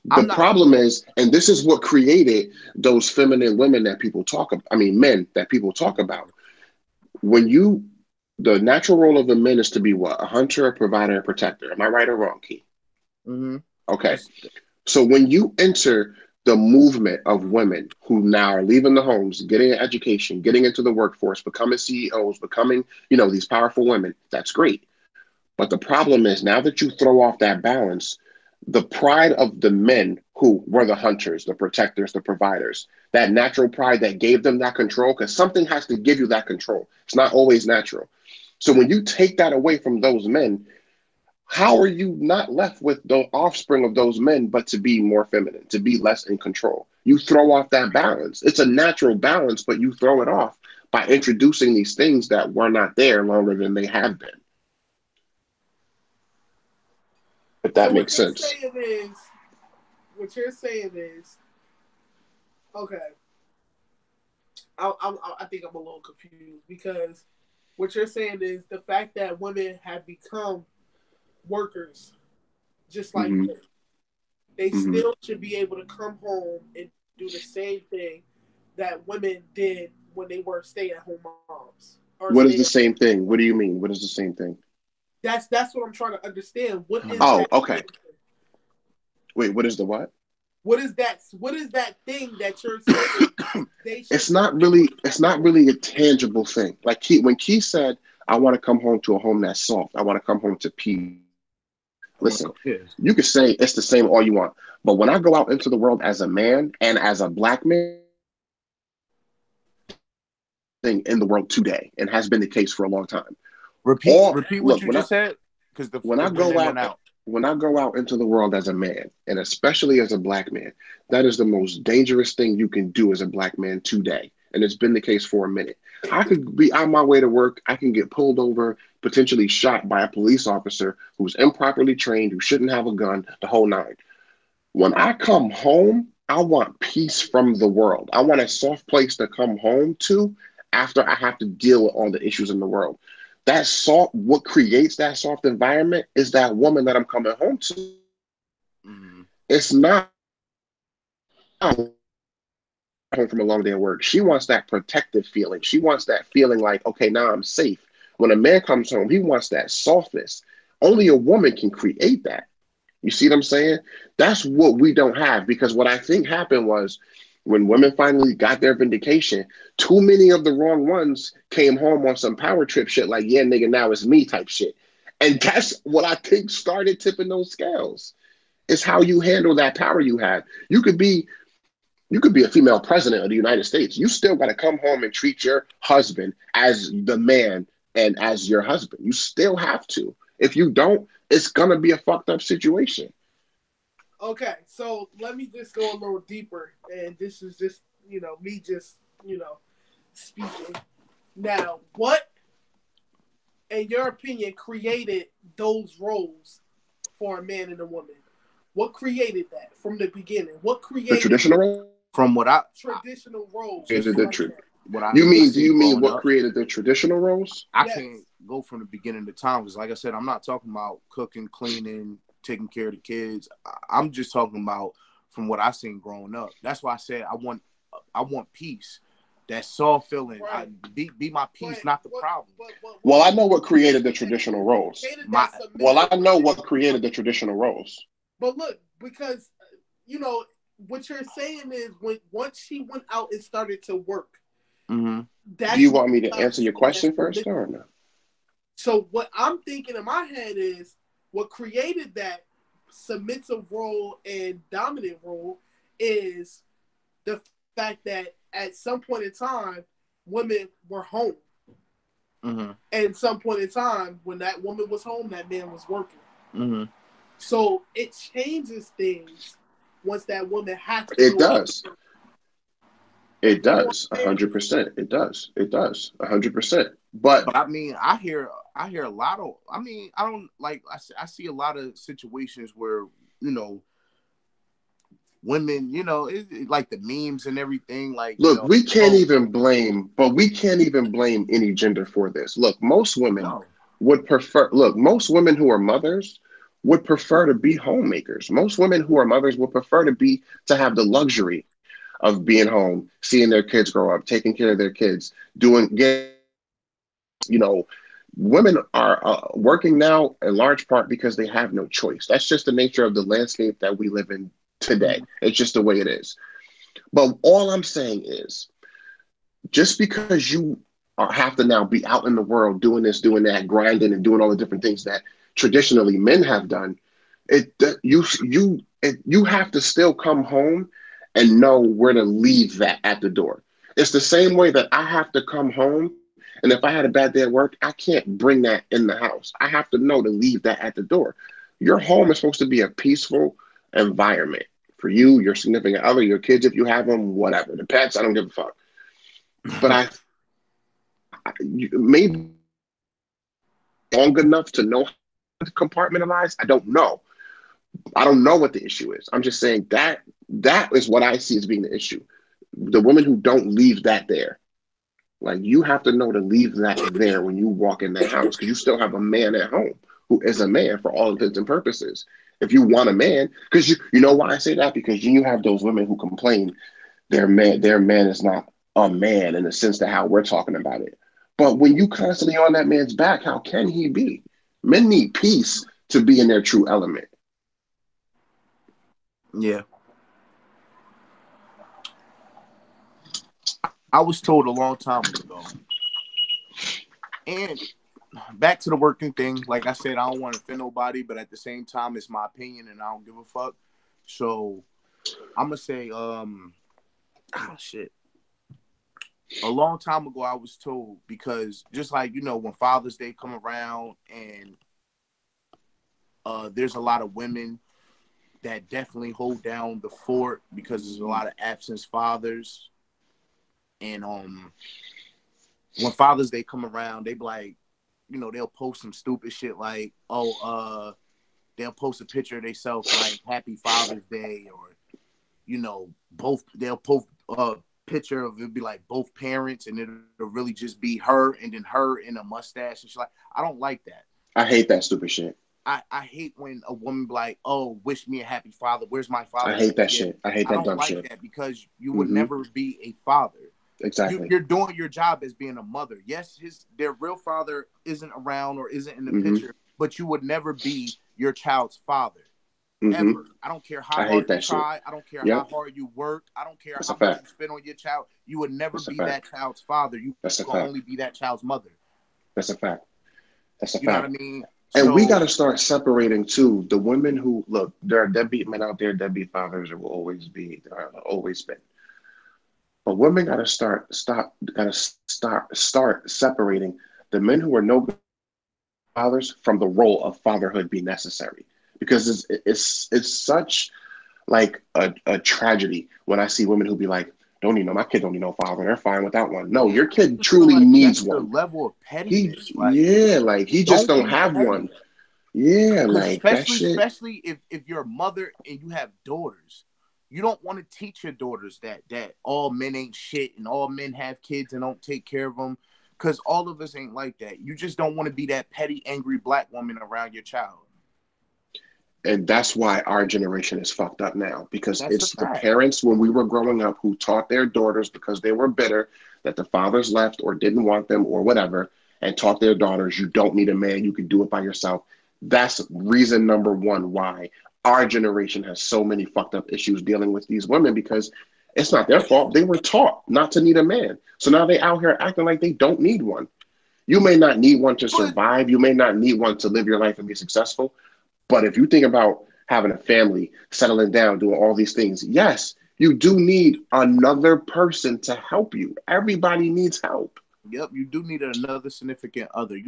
The I'm not. problem is, and this is what created those feminine women that people talk about, I mean, men that people talk about. When you, the natural role of a man is to be what? A hunter, a provider, a protector. Am I right or wrong, Key? Mm-hmm. Okay. That's So when you enter the movement of women who now are leaving the homes, getting an education, getting into the workforce, becoming CEOs, becoming, these powerful women, that's great. But the problem is now that you throw off that balance, the pride of the men who were the hunters, the protectors, the providers, that natural pride that gave them that control, because something has to give you that control. It's not always natural. So when you take that away from those men, how are you not left with the offspring of those men, but to be more feminine, to be less in control? You throw off that balance. It's a natural balance, but you throw it off by introducing these things that were not there longer than they have been. If so that makes sense. what you're saying is okay. I think I'm a little confused because what you're saying is the fact that women have become workers just like Hmm. men, they Hmm. still should be able to come home and do the same thing that women did when they were stay-at-home moms or What is stay. the same thing? What do you mean? What is the same thing? That's what I'm trying to understand. What is Oh, that okay. same thing? Wait, what is the what? What is that? What is that thing that you're saying they should It's be not able really to it's come not home? really a tangible thing. Like when Key said, I want to come home to a home that's soft. I want to come home to peace. I want to Listen, go. Yes. you could say it's the same all you want. But when I go out into the world as a man and as a black man, thing in the world today and has been the case for a long time. Or Repeat what look, you just said because when the I wind go in and out out. when I go out into the world as a man, and especially as a black man, that is the most dangerous thing you can do as a black man today. and it's been the case for a minute. I could be on my way to work. I can get pulled over, potentially shot by a police officer who's improperly trained, who shouldn't have a gun, the whole nine. When I come home, I want peace from the world. I want a soft place to come home to after I have to deal with all the issues in the world. That soft, what creates that soft environment is that woman that I'm coming home to. Mm-hmm. It's not home from a long day of work. She wants that protective feeling. She wants that feeling like, okay, now I'm safe. When a man comes home, he wants that softness. Only a woman can create that. You see what I'm saying? That's what we don't have, because what I think happened was when women finally got their vindication, too many of the wrong ones came home on some power trip shit like, yeah, nigga, now it's me type shit. And that's what I think started tipping those scales. It's how you handle that power you have. You could be a female president of the United States. You still got to come home and treat your husband as the man and as your husband. You still have to. If you don't, it's gonna be a fucked up situation. Okay, so let me just go a little deeper, and this is just me just speaking. Now, what, in your opinion, created those roles for a man and a woman? What created that from the beginning? What The created traditional role? From what traditional roles Is it the like truth? that? what I You mean? Do seen you mean growing what up, created the traditional roles? I Yes. can't go from the beginning of the time because, like I said, I'm not talking about cooking, cleaning, taking care of the kids. I'm just talking about from what I seen growing up. That's why I said I want peace. That soft feeling. Right. Be my peace, not the problem. Well, I know what created the traditional roles. My Well, I know what created the traditional roles. But look, because what you're saying is once she went out and started to work, mm-hmm. that's Do you want me to answer your that's question first, or no? So what I'm thinking in my head is what created that submissive role and dominant role is the fact that at some point in time, women were home. Mm-hmm. And some point in time, when that woman was home, that man was working. Mm-hmm. So it changes things once that woman has to It go out. does. It You know what does. I'm saying? 100%. It does. It does. 100%. But But I mean, I hear a lot of. I mean, I don't like. I see a lot of situations where women, like the memes and everything. Like look, we can't oh even blame, but we can't even blame any gender for this. Look, most women no, would prefer, look, most women who are mothers would prefer to be homemakers. Most women who are mothers would prefer to have the luxury of being home, seeing their kids grow up, taking care of their kids, you know, women are working now in large part because they have no choice. That's just the nature of the landscape that we live in today. mm-hmm. It's just the way it is. But all I'm saying is, just because you have to now be out in the world doing this, doing that, grinding, and doing all the different things that traditionally men have done, you have to still come home and know where to leave that at the door. It's the same way that I have to come home, and if I had a bad day at work, I can't bring that in the house. I have to know to leave that at the door. Your home is supposed to be a peaceful environment for you, your significant other, your kids if you have them, whatever. The pets, I don't give a fuck. But maybe long enough to know how to compartmentalize. I don't know. I don't know what the issue is. I'm just saying that is what I see as being the issue. The women who don't leave that there. Like, you have to know to leave that there when you walk in that house, because you still have a man at home who is a man for all intents and purposes. If you want a man, because you know why I say that? Because you have those women who complain their man is not a man in the sense that how we're talking about it. But when you constantly on that man's back, how can he be? Men need peace to be in their true element. Yeah. I was told a long time ago, and back to the working thing. Like I said, I don't want to offend nobody, but at the same time, it's my opinion, and I don't give a fuck. So I'm gonna say, shit. A long time ago, I was told, because just like when Father's Day come around, and there's a lot of women that definitely hold down the fort because there's a lot of absent fathers, And when Father's Day come around, they be like, they'll post some stupid shit like, they'll post a picture of themselves like Happy Father's Day, or they'll post a picture of it be like both parents, and it'll really just be her and then her in a mustache and shit. Like, I don't like that. I hate that stupid shit. I hate when a woman be like, "Oh, wish me a happy father. Where's my father?" I hate that shit. I hate that dumb shit. I don't like that because you would never be a father. Exactly. You're doing your job as being a mother. Yes, their real father isn't around or isn't in the picture, but you would never be your child's father. Ever. I don't care how hard you try. I don't care how hard you work. I don't care how much you spend on your child. You would never be that child's father. You can only be that child's mother. That's a fact. That's a fact. You know what I mean? And we got to start separating too. The women who look, there are deadbeat men out there, deadbeat fathers, there will always be, there have always been. But women got to start separating the men who are no good fathers from the role of fatherhood be necessary, because it's such like a tragedy when I see women who be like, my kid don't need no father. They're fine without one. No, your kid truly needs one. The level of pettiness. He just don't have one. Yeah, like especially if you're a mother and you have daughters, you don't want to teach your daughters that all men ain't shit and all men have kids and don't take care of them, because all of us ain't like that. You just don't want to be that petty, angry black woman around your child. And that's why our generation is fucked up now, because it's the parents when we were growing up who taught their daughters, because they were bitter that the fathers left or didn't want them or whatever, and taught their daughters, you don't need a man, you can do it by yourself. That's reason number one why our generation has so many fucked up issues dealing with these women, because it's not their fault. They were taught not to need a man. So now they out here acting like they don't need one. You may not need one to survive. You may not need one to live your life and be successful. But if you think about having a family, settling down, doing all these things, yes, you do need another person to help you. Everybody needs help. Yep, you do need another significant other.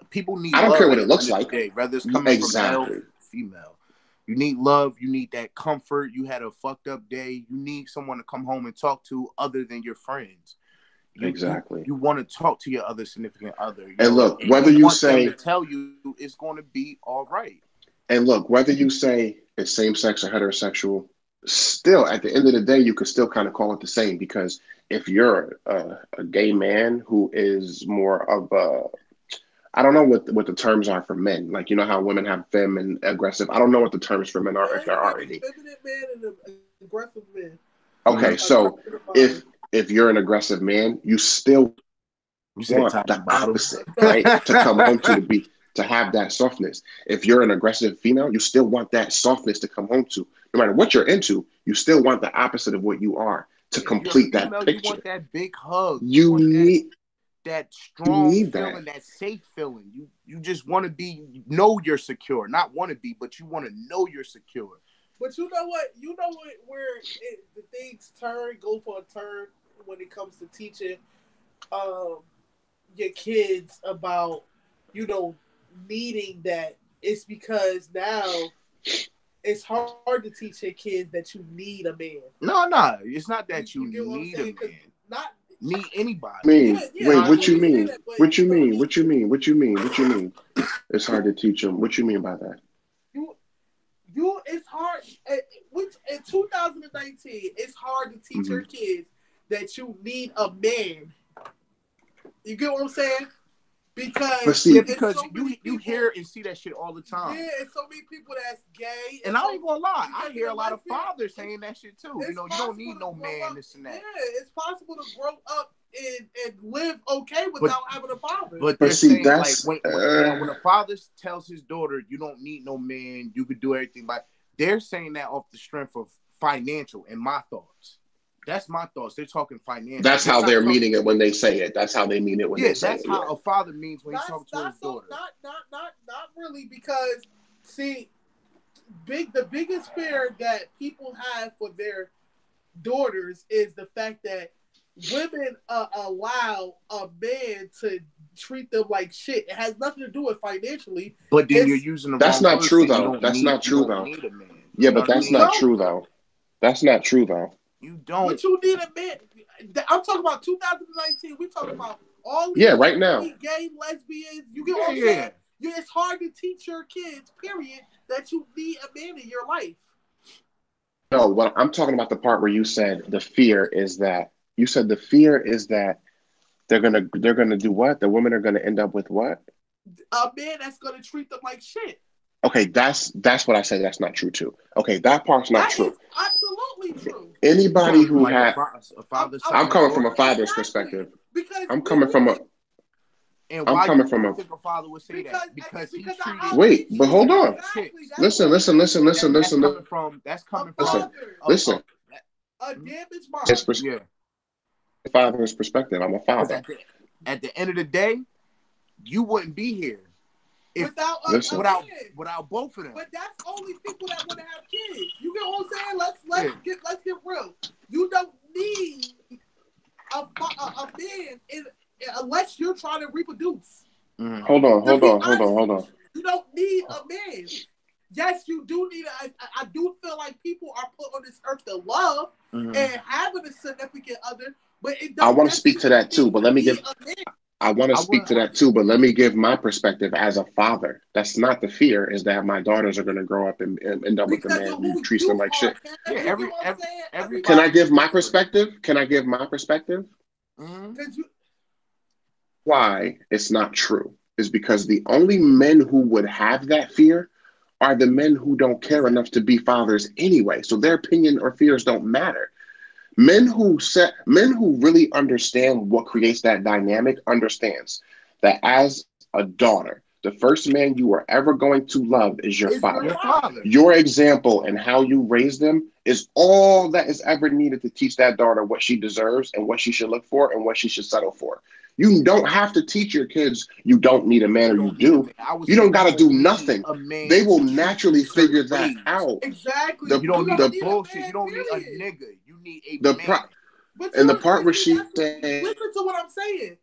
People need. I don't care what it looks like. Whether it's coming from male or female, you need love. You need that comfort. You had a fucked up day. You need someone to come home and talk to other than your friends. You want to talk to your other significant other. And look, whether you say to tell you it's going to be all right. And look, whether you say it's same sex or heterosexual, still at the end of the day, you could still kind of call it the same, because if you're a gay man who is more of I don't know what the terms are for men. Like, you know how women have femme and aggressive. I don't know what the terms for men are, if there are any. Feminine man and aggressive man. Okay, so if you're an aggressive man, you still want the opposite, right? To come home to have that softness. If you're an aggressive female, you still want that softness to come home to. No matter what you're into, you still want the opposite of what you are to complete that picture. You want that big hug. You need that strong feeling, that safe feeling. You just want to know you're secure. Not want to be, but you want to know you're secure. But you know what? Where the things go for a turn when it comes to teaching your kids about, needing that. It's because now it's hard to teach your kids that you need a man. No, it's not that you need a man. Not need anybody. Wait, what you mean? What you mean? It's hard to teach them. What you mean by that? It's hard. In 2019, it's hard to teach your kids that you need a man. You get what I'm saying? Because you hear and see that shit all the time. Yeah, and so many people that's gay. And I ain't gonna lie, I hear a lot of fathers saying that shit too. You don't need no man, this and that. Yeah, it's possible to grow up and live okay without having a father. But they're saying, that's like when a father tells his daughter, you don't need no man, you could do everything. Like, they're saying that off the strength of financial, in my thoughts. That's my thoughts. They're talking financial. That's how they're meaning it when they say it. That's how they mean it when they say it. Yeah, that's how a father means when he's talking to his daughter. Not really, because see, the biggest fear that people have for their daughters is the fact that women allow a man to treat them like shit. It has nothing to do with financially. But then you're using the That's not true though. That's not true though. Yeah, but that's not true though. That's not true though. You don't. What you need a man? I'm talking about 2019. We talking about all these Yeah, right now. gay, lesbians. You get what I'm saying? It's hard to teach your kids, period, that you need a man in your life. No, well, I'm talking about the part where you said the fear is that they're gonna do what? The women are gonna end up with what? A man that's gonna treat them like shit. Okay, that's what I said. That's not true too. Okay, that part's not That true. is absolutely true. Anybody who like had, a father, I'm coming from a father's exactly. perspective. Because I'm coming from a. And I'm why coming you from a. think a father would say that? Because he treated. Wait, but hold on. Exactly. Listen. That's coming from. That's coming from. Listen. A damaged mind. It's Yeah. father's perspective. I'm a father. At the end of the day, you wouldn't be here without both of them. But that's only people that want to have kids. You get what I'm saying? Let's get real. You don't need a man unless you're trying to reproduce. Mm-hmm. Hold on. You don't need a man. Yes, you do need I do feel like people are put on this earth to love and having a significant other, but I want to speak to that too, but let me give. I want to speak to that too, but let me give my perspective as a father. That's not the fear, is that my daughters are going to grow up and end up with a man who treats them like shit. Yeah, Can I give my perspective? Mm-hmm. Why it's not true is because the only men who would have that fear are the men who don't care enough to be fathers anyway. So their opinion or fears don't matter. Men who really understand what creates that dynamic understands that as a daughter, the first man you are ever going to love is your father. Your example and how you raise them is all that is ever needed to teach that daughter what she deserves and what she should look for and what she should settle for. You don't have to teach your kids you don't need a man, or you do. You don't got to do nothing. They will naturally figure that out. Exactly. You don't need a bullshit. You don't need a nigga. You need a man. And the part where she said, listen to what I'm saying.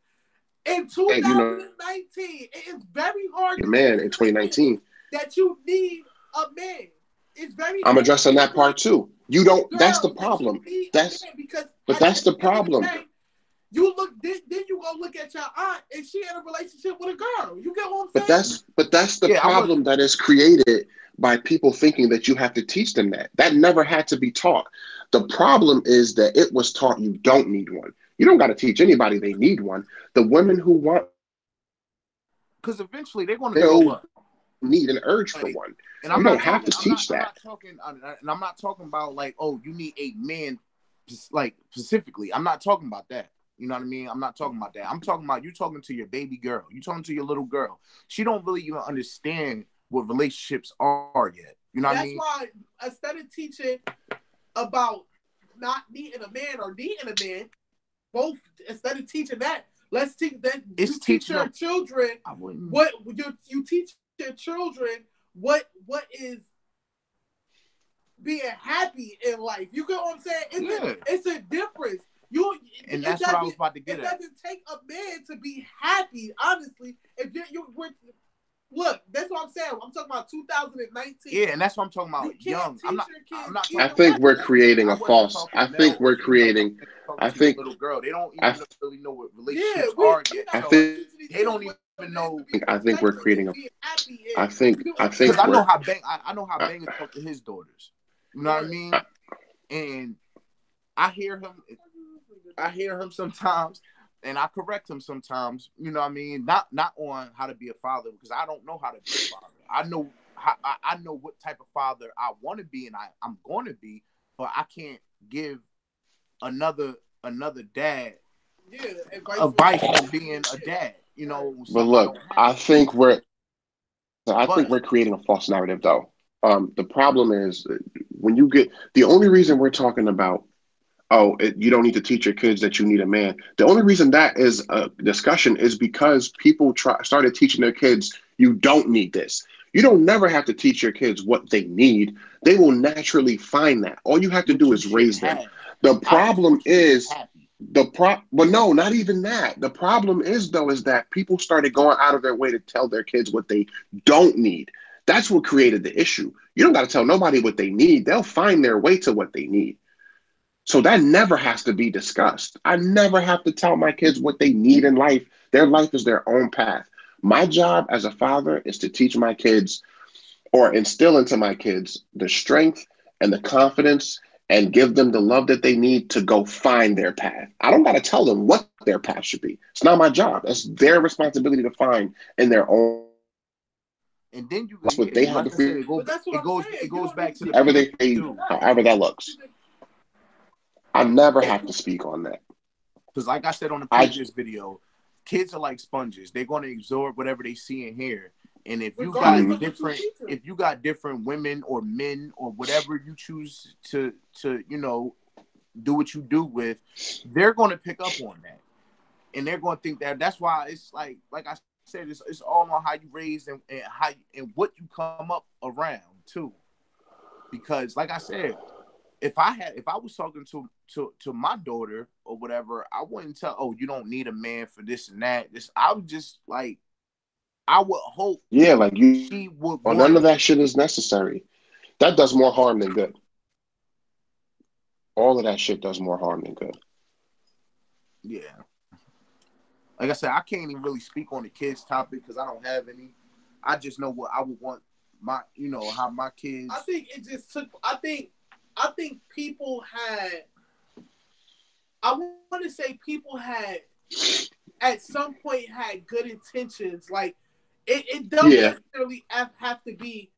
In 2019, it is very hard to man in 2019 that you need a man. It's very. I'm addressing that part too. You don't. That's the problem. That's the problem. You look. Then you go look at your aunt, and she had a relationship with a girl. You get what I'm saying? But that's the problem that is created by people thinking that you have to teach them that. That never had to be taught. The problem is that it was taught you don't need one. You don't got to teach anybody they need one. The women who want, because eventually they're going to grow up. Need an urge for one. And you don't have to teach that. I'm not talking about like, oh, you need a man, like specifically. I'm not talking about that. You know what I mean? I'm not talking about that. I'm talking about you talking to your baby girl. You talking to your little girl. She don't really even understand what relationships are yet. You know what I mean? That's why instead of teaching about not needing a man or needing a man, both instead of teaching that, let's teach that. You teach your children what you teach your children what is being happy in life. You get what I'm saying? It's a difference. And that's what I was about to get at. It doesn't take a man to be happy, honestly. If look, that's what I'm saying. I'm talking about 2019. Yeah, and that's what I'm talking about. Young. I'm not I think we're creating a false. I think we're creating. I think little girl. They don't even really know what relationships are yet. I think they don't even know. I think we're creating a. I think. Because I know how Bang talk to his daughters. You know what I mean? And I hear him sometimes, and I correct him sometimes. You know what I mean? Not on how to be a father, because I don't know how to be a father. I know what type of father I want to be, and I'm going to be, but I can't give another dad advice on being a dad. You know. But look, I think we're creating a false narrative, though. The problem is when you get the only reason we're talking about. You don't need to teach your kids that you need a man. The only reason that is a discussion is because people started teaching their kids, you don't need this. You don't never have to teach your kids what they need. They will naturally find that. All you have to do is raise them. The problem is but no, not even that. The problem is that people started going out of their way to tell their kids what they don't need. That's what created the issue. You don't got to tell nobody what they need. They'll find their way to what they need. So that never has to be discussed. I never have to tell my kids what they need in life. Their life is their own path. My job as a father is to teach my kids or instill into my kids the strength and the confidence and give them the love that they need to go find their path. I don't got to tell them what their path should be. It's not my job. It's their responsibility to find in their own. And then you, That's what yeah, they have like the I said, freedom. But that's what it I'm goes, saying. it You goes don't back need to to the be. Whatever they parents say, too. Right. however that looks. I never have to speak on that. Because like I said on the I previous video, kids are like sponges. They're going to absorb whatever they see and hear. And if you Regardless got of what you different, teach them. if you got different women or men or whatever you choose to do what you do with, they're going to pick up on that, and they're going to think that. That's why it's like I said, it's all on how you raise and how and what you come up around too. Because like I said, if I was talking to my daughter or whatever, I wouldn't tell, oh, you don't need a man for this and that. This I would just like, I would hope Yeah, like you. she would Well, none want. of that shit is necessary. That does more harm than good. All of that shit does more harm than good. Yeah, like I said, I can't even really speak on the kids topic because I don't have any. I just know what I would want my, how my kids. I think it just took. I think people had. I want to say people had at some point had good intentions. Like it don't Yeah, necessarily have to be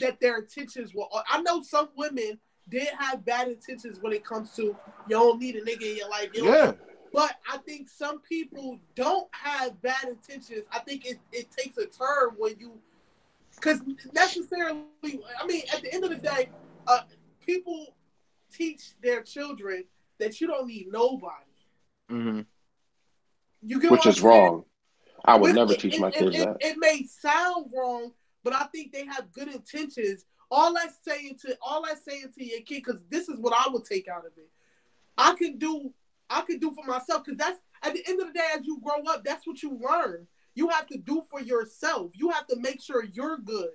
that their intentions were. I know some women did have bad intentions when it comes to you don't need a nigga in your life. Yeah. But I think some people don't have bad intentions. I think it takes a turn when you, because necessarily, I mean, at the end of the day, people teach their children that you don't need nobody. Mm-hmm. You get which what I'm is saying? wrong. I would With never teach my kids that. it may sound wrong, but I think they have good intentions. All I saying to your kid, because this is what I would take out of it. I can do for myself, because that's at the end of the day, as you grow up, that's what you learn. You have to do for yourself. You have to make sure you're good.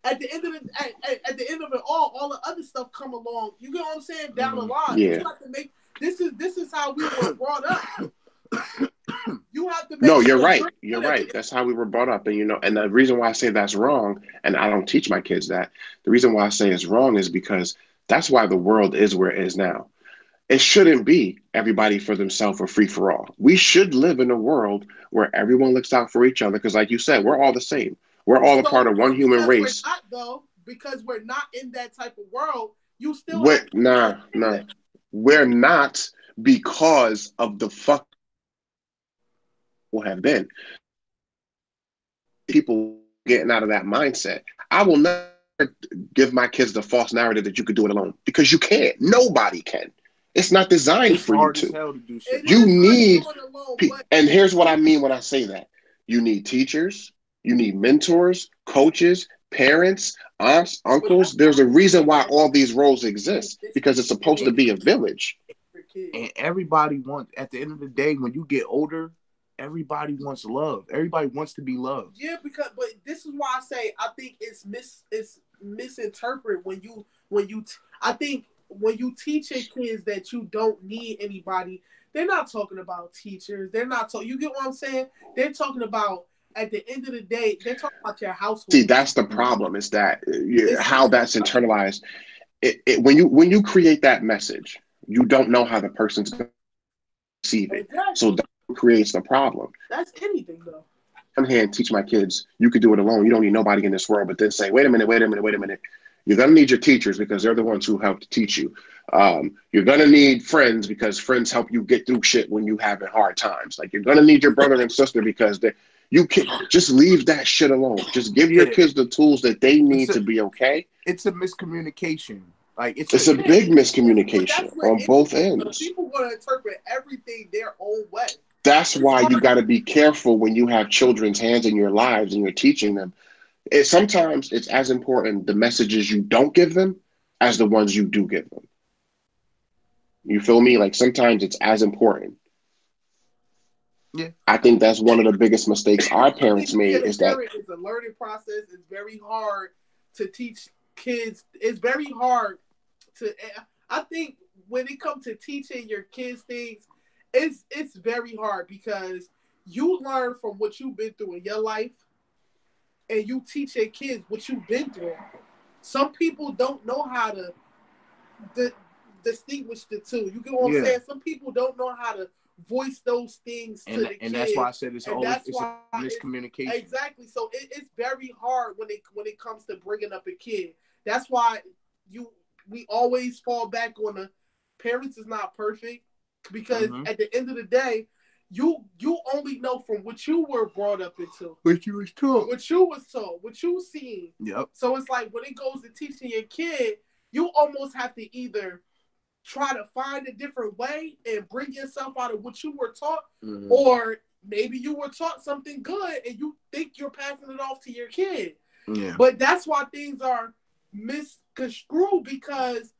At the end of it all the other stuff come along. You get what I'm saying? Down the line, but Yeah. you have to make this is how we were brought up. You have to make No, you're sure right. you're You're good at right. the That's how we were brought up. And the reason why I say that's wrong, and I don't teach my kids that, the reason why I say it's wrong is because that's why the world is where it is now. It shouldn't be everybody for themselves or free for all. We should live in a world where everyone looks out for each other because, like you said, we're all the same. We're all a part So, of one human because we're race. not though, because we're not in that type of world, you still have We're, people trying nah, to do nah. that. We're not because of the fuck will have been. People getting out of that mindset. I will never give my kids the false narrative that you could do it alone because you can't. Nobody can. It's not designed It's for you hard as to. hell to do shit It like You is that. hard to need, do it alone, but and here's what I you mean when I say that. You need teachers, you need mentors, coaches, parents, aunts, but uncles. that's There's a not reason every why kid. all these roles exist It's because it's supposed to And, be a village. every kid. and everybody wants. At the end of the day, when you get older, everybody wants love. Everybody wants to be loved. Yeah, but this is why I say I think it's misinterpreted I think when you teach your kids that you don't need anybody, they're not talking about teachers. They're not talking. You get what I'm saying? They're talking about at the end of the day, they're talking about your See, household. that's the problem is that It's how that's internalized. When you create that message, you don't know how the person's going to receive it. So exactly that creates the problem. that's anything though. On one hand, teach my kids, you could do it alone. You don't need nobody in this world. But then say, wait a minute, wait a minute, wait a minute. You're going to need your teachers because they're the ones who help to teach you. You're going to need friends because friends help you get through shit when you having hard times. Like you're going to need your brother and sister because you can just leave that shit alone. Just give your Yeah, kids the tools that they it's need a to be okay. it's a miscommunication. Like It's a big But miscommunication that's what on both ends. people going to interpret everything their own way. That's It's why you hard. got to be careful when you have children's hands in your lives and you're teaching them. Sometimes it's as important the messages you don't give them as the ones you do give them. You feel me? Like sometimes it's as important. Yeah. I think that's one of the biggest mistakes our I think parents being made a is that parent is a learning process. It's very hard to teach kids. It's very hard to. I think when it comes to teaching your kids things, it's very hard because you learn from what you've been through in your life, and you teach your kids what you've been through. Some people don't know how to di- distinguish the two. You get what I'm Yeah. saying? Some people don't know how to voice those things to the kids, and that's why I said it's and always that's it's a why miscommunication. exactly. So it's very hard when it comes to bringing up a kid. That's why you we always fall back on the parents is not perfect because at the end of the day, you only know from what you were brought up into, What you was taught, what you was told, what you seen. Yep. So it's like when it goes to teaching your kid, you almost have to either try to find a different way and bring yourself out of what you were taught, or maybe you were taught something good and you think you're passing it off to your kid. Yeah. But that's why things are misconstrued because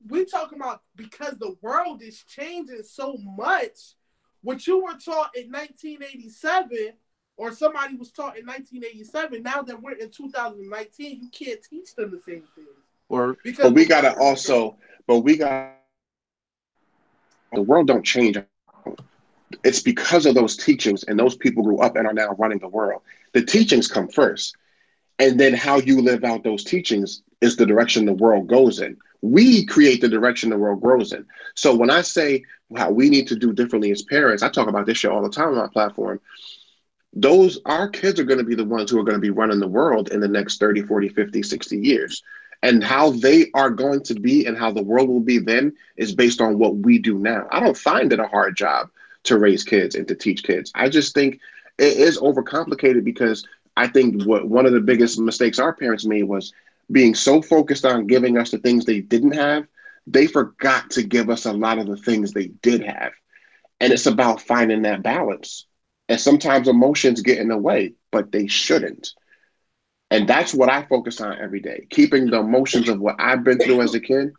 we're talking about because the world is changing so much. What you were taught in 1987 or somebody was taught in 1987, now that we're in 2019, you can't teach them the same things. Or because we gotta also, the world don't change. It's because of those teachings and those people grew up and are now running the world. The teachings come first, and then how you live out those teachings is the direction the world goes in. We create the direction the world grows in. So when I say how we need to do differently as parents, I talk about this shit all the time on my platform. Those our kids are going to be the ones who are going to be running the world in the next 30, 40, 50, 60 years. And how they are going to be and how the world will be then is based on what we do now. I don't find it a hard job to raise kids and to teach kids. I just think it is overcomplicated because I think what one of the biggest mistakes our parents made was being so focused on giving us the things they didn't have, they forgot to give us a lot of the things they did have. And it's about finding that balance. And sometimes emotions get in the way, but they shouldn't. And that's what I focus on every day, keeping the emotions of what I've been through as a kid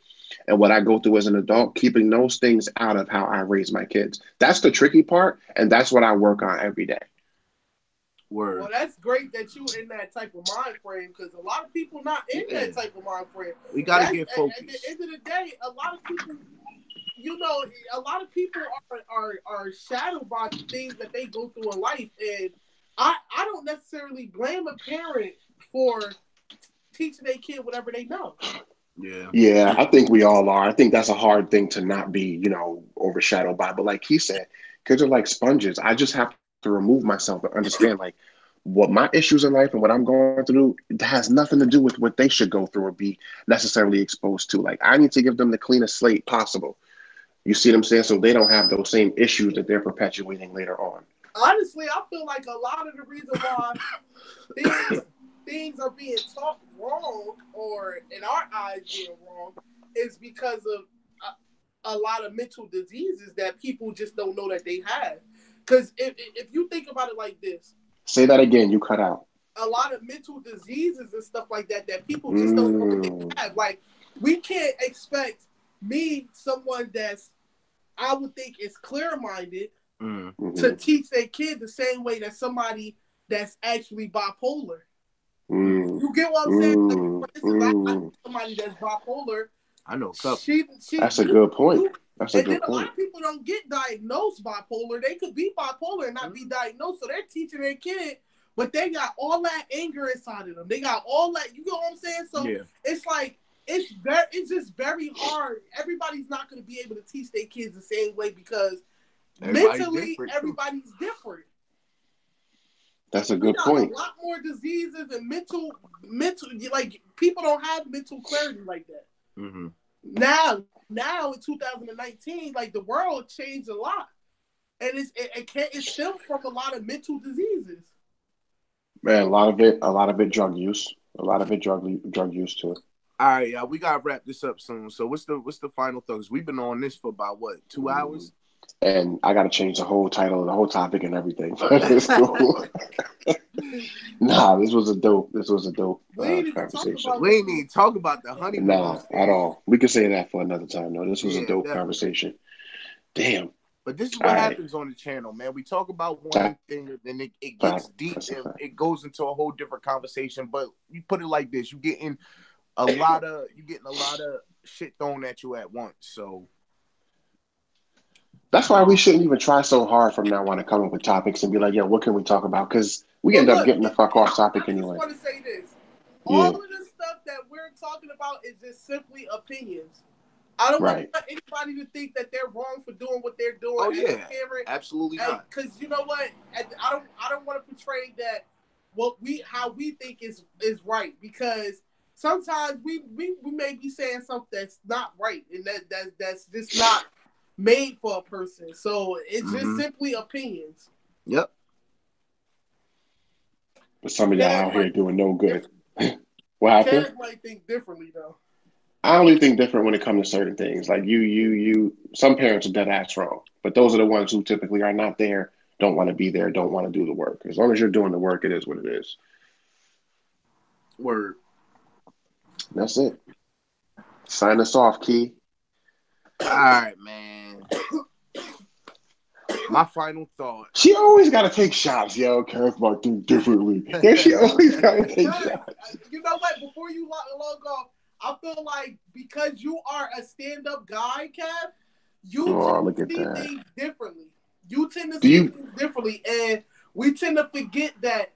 and what I go through as an adult, keeping those things out of how I raise my kids. That's the tricky part, and that's what I work on every day. Word. Well, that's great that you in that type of mind frame because a lot of people not in that type of mind frame. We gotta get focused. At the end of the day, a lot of people, a lot of people are shadowed by things that they go through in life, and I don't necessarily blame a parent for teaching their kid whatever they know. Yeah, I think we all are. I think that's a hard thing to not be, overshadowed by. But like he said, kids are like sponges. I just have to remove myself and understand like what my issues in life and what I'm going through has nothing to do with what they should go through or be necessarily exposed to. Like I need to give them the cleanest slate possible. You see what I'm saying? So they don't have those same issues that they're perpetuating later on. Honestly, I feel like a lot of the reason why things are being taught wrong, or in our eyes being wrong, is because of a lot of mental diseases that people just don't know that they have. Because if you think about it like this, say that again, you cut out. A lot of mental diseases and stuff like that people just don't know that they have. Like we can't expect me, someone that's I would think is clear minded, to teach their kid the same way that somebody that's actually bipolar. You get what I'm saying? Like, for instance, I know somebody that's bipolar. I know a couple. That's a good point. And then a lot of people don't get diagnosed bipolar. They could be bipolar and not be diagnosed. So they're teaching their kid, but they got all that anger inside of them. They got all that. You know what I'm saying? So it's like it's just very hard. Everybody's not going to be able to teach their kids the same way because mentally everybody's different. That's a good point. A lot more diseases and mental, like people don't have mental clarity like that. Mm-hmm. Now in 2019, like the world changed a lot, and it's still from a lot of mental diseases. Man, a lot of it drug use, a lot of it drug use too. All right, y'all, we gotta wrap this up soon. So what's the final thoughts? We've been on this for about what, 2 hours? And I gotta change the whole title, the whole topic, and everything. But it's cool. Nah, this was a dope conversation. We ain't even talk about the honeymoon. Nah, at all. We could say that for another time. No, this was a dope conversation. Damn. But this is what happens on the channel, man. We talk about one thing, and then it gets deep, and it goes into a whole different conversation. But you put it like this: you're getting a lot of shit thrown at you at once. So That's why we shouldn't even try so hard from now on to come up with topics and be like, yo, what can we talk about? Because we Well, end up look, getting the fuck off topic I just anyway. want to say this: all Yeah, of the stuff that we're talking about is just simply opinions. I don't want right. anybody to think that they're wrong for doing what they're doing oh as a yeah, parent. absolutely not. Because you know what, I don't want to portray that how we think is right, because sometimes we may be saying something that's not right, and that's just not made for a person. So it's just Mm-hmm. simply opinions. Yep. But some of y'all Kev out here might think doing no good. different. What happened? Kev might think differently though. I only think different when it comes to certain things. Like some parents are dead ass wrong, but those are the ones who typically are not there, don't want to be there, don't want to do the work. As long as you're doing the work, it is what it is. Word. That's it. Sign us off, Key. All right, man. My final thought. She always got to take shots, yo. Kev might think differently. Yeah, she always got to take shots. You know what? Before you log off, I feel like because you are a stand-up guy, Kev, you Oh, tend look to at see that. things differently. You tend to Do see you? things differently, and we tend to forget that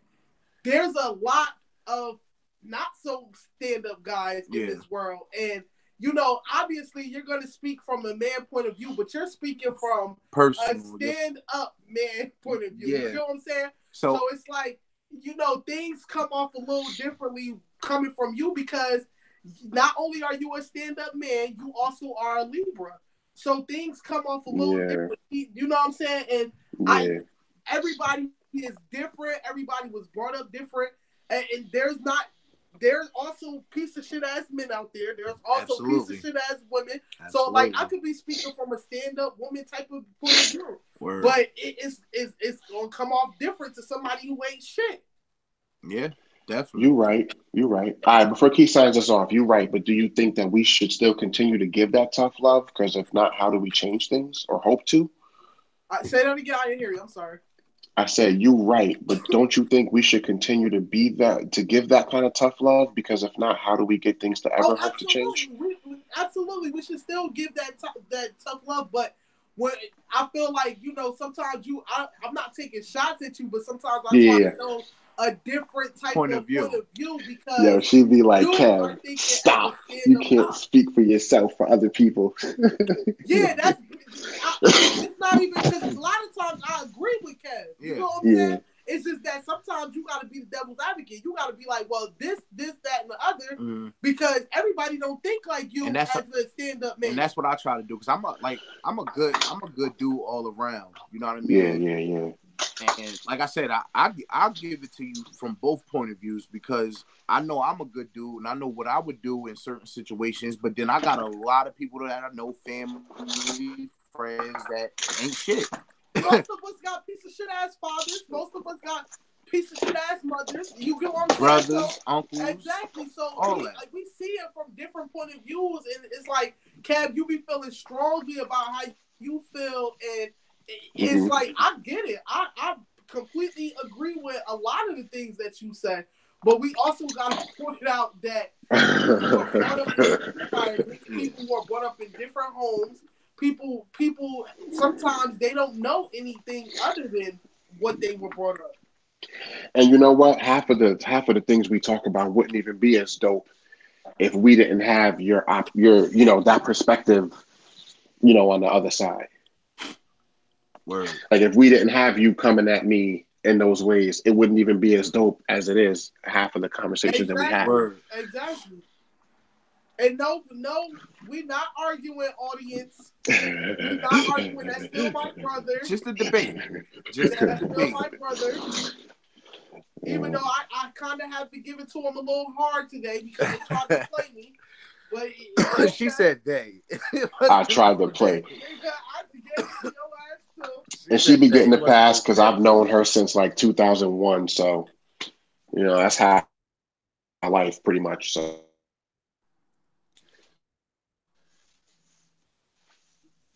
there's a lot of not so stand-up guys in Yeah. this world. And you know, obviously you're going to speak from a man point of view, but you're speaking from Personal. a stand-up man point of view. Yeah. You know what I'm saying? So it's like, you know, things come off a little differently coming from you, because not only are you a stand-up man, you also are a Libra. So things come off a little Yeah, different. You know what I'm saying? And yeah, everybody is different. Everybody was brought up different. And there's also piece of shit ass men out there. There's also absolutely. piece of shit ass women. Absolutely. So like I could be speaking from a stand-up woman type of point of view. Word. But it's gonna come off different to somebody who ain't shit. Yeah, definitely. you're right. You're right. All right, before Keith signs us off, you're right. But do you think that we should still continue to give that tough love? Because if not, how do we change things or hope to? Say that again. I didn't hear you. I'm sorry. I said you're right, but don't you think we should continue to be that, to give that kind of tough love? Because if not, how do we get things to ever Oh, hope to change? absolutely. We should still give that tough love, but when I feel like, you know, sometimes I'm not taking shots at you, but sometimes I try Yeah. to know a different type Point of of view. point of view, Yo, because she'd be like, you are Kev, thinking as a stop. You stand-up can't guy. speak for yourself for other people. Yeah, it's not even, because a lot of times I agree with Kev. You know what I'm saying? It's just that sometimes you got to be the devil's advocate. You got to be like, well, this, that, and the other, because everybody don't think like you as a stand-up man. And that's what I try to do, because I'm a good dude all around. You know what I Yeah, mean? yeah. And like I said, I'll give it to you from both point of views, because I know I'm a good dude and I know what I would do in certain situations. But then I got a lot of people that I know, family, friends, that ain't shit. Most of us got piece of shit ass fathers. Most of us got piece of shit ass mothers. You get what I'm saying? Brothers, uncles. Exactly. So all that. we see it from different point of views, and it's like, Kev, you be feeling strongly about how you feel, and it's like, I get it. I completely agree with a lot of the things that you say, but we also got to point out that people were brought up in different environments. People were brought up in different homes. People sometimes they don't know anything other than what they were brought up. And you know what? Half of the things we talk about wouldn't even be as dope if we didn't have your that perspective, on the other side. Word. Like if we didn't have you coming at me in those ways, it wouldn't even be as dope as it is. Half of the conversations that we have. Word. Exactly. And no, we're not arguing, audience. We're not arguing. That's still my brother. Just a debate. That's still my brother. Even though I kind of have to give it to him a little hard today because he tried to play me. But okay. She said they. I tried to play. And she be getting the pass because I've known her since like 2001. So, that's half my life pretty much. So.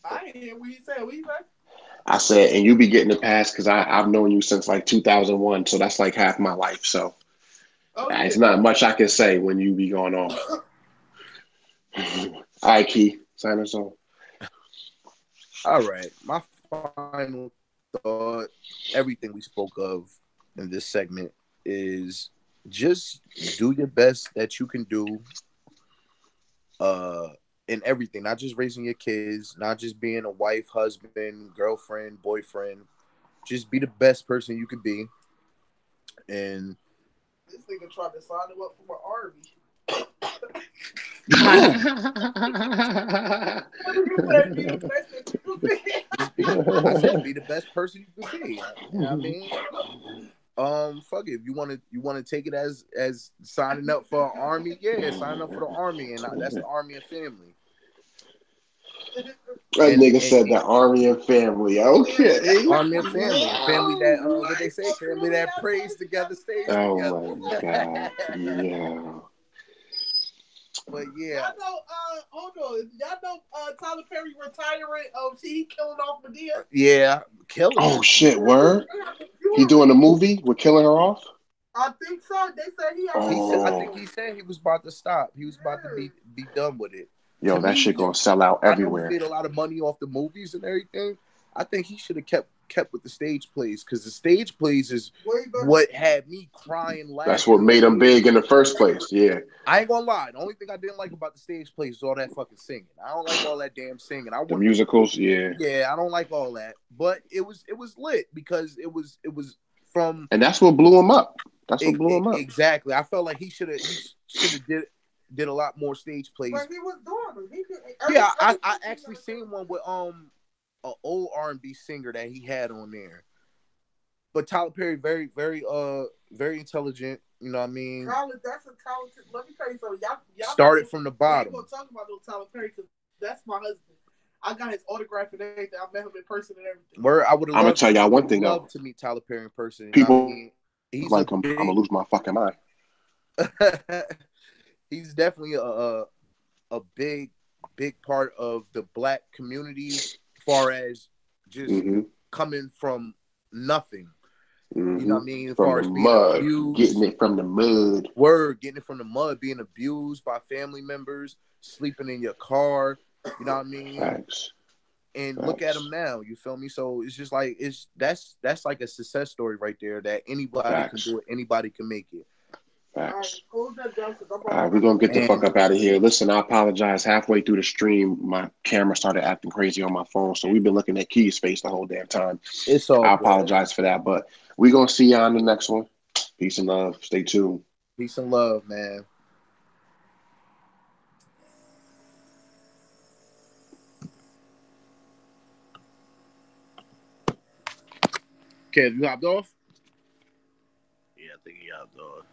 I didn't hear what you said. What you said? I said, and you be getting the pass because I've known you since like 2001. So that's like half my life. So it's not much I can say when you be going off. All right, Key, sign us off. All right, my final thought, everything we spoke of in this segment is just do your best that you can do uh in everything, not just raising your kids, not just being a wife, husband, girlfriend, boyfriend. Just be the best person you could be. And This nigga tried to sign him up for my army. who? What did you say? Be the best that you can be. Just be the I said be the best person you could be. I mean, fuck it. If you wanna take it as signing up for an army, yeah, sign up for the army, and that's the army and family. That And nigga said the army and family. Okay. army and family, and family that what they say, Oh, family that prays together stays Oh my God. together. Yeah. But y'all yeah, know, hold on. Y'all know Tyler Perry retiring. He killing off Medea. yeah, killing Oh her. shit, word? He Fury. doing a movie? We're killing her off? I think so. They said he He said, I Oh, think he said he was about to stop. He was about to be done with it. To yo, that shit me, gonna sell out I know he everywhere. made a lot of money off the movies and everything. I think he should have kept with the stage plays, because the stage plays is what had me crying, That's laughing what in made him big tears. in the first place. Yeah. I ain't gonna lie. The only thing I didn't like about the stage plays was all that fucking singing. I don't like all that damn singing. I The want the musicals, yeah. Yeah, I don't like all that. But it was lit because it was from And that's what blew him up. That's what blew him up. exactly. I felt like he should have did a lot more stage plays. But he was doing them. Yeah, I actually seen one with an old R&B singer that he had on there. But Tyler Perry, very very intelligent. You know what I mean? That's a talented. Let me tell you something. Y'all Started from the I ain't bottom. gonna talk about no Tyler Perry because that's my husband. I got his autograph and everything. I met him in person and everything. Where I would have I'm gonna loved, tell y'all one thing though. to meet Tyler Perry in person. You know what I People mean? He's a like him, I'm gonna big. lose my fucking mind. He's definitely a big part of the black community, as far as just Mm-hmm. coming from nothing. You know Mm-hmm. what I mean? As From far the as being mud, getting abused, it from the mud. getting it from the mud, being abused by family members, sleeping in your car. You know what I mean? Facts. And look at Facts. him now. You feel me? So it's just like that's like a success story right there. That anybody can Facts. do it. Anybody can make it. All right, Facts. close that down because I'm All about right, we're gonna get the fuck And up out of here. Listen, I apologize. Halfway through the stream, my camera started acting crazy on my phone, so we've been looking at Key's face the whole damn time. it's all I good. apologize for that, but we're gonna see y'all on the next one. Peace and love. Stay tuned. Peace and love, man. Okay, you hopped off? Yeah, I think he hopped off.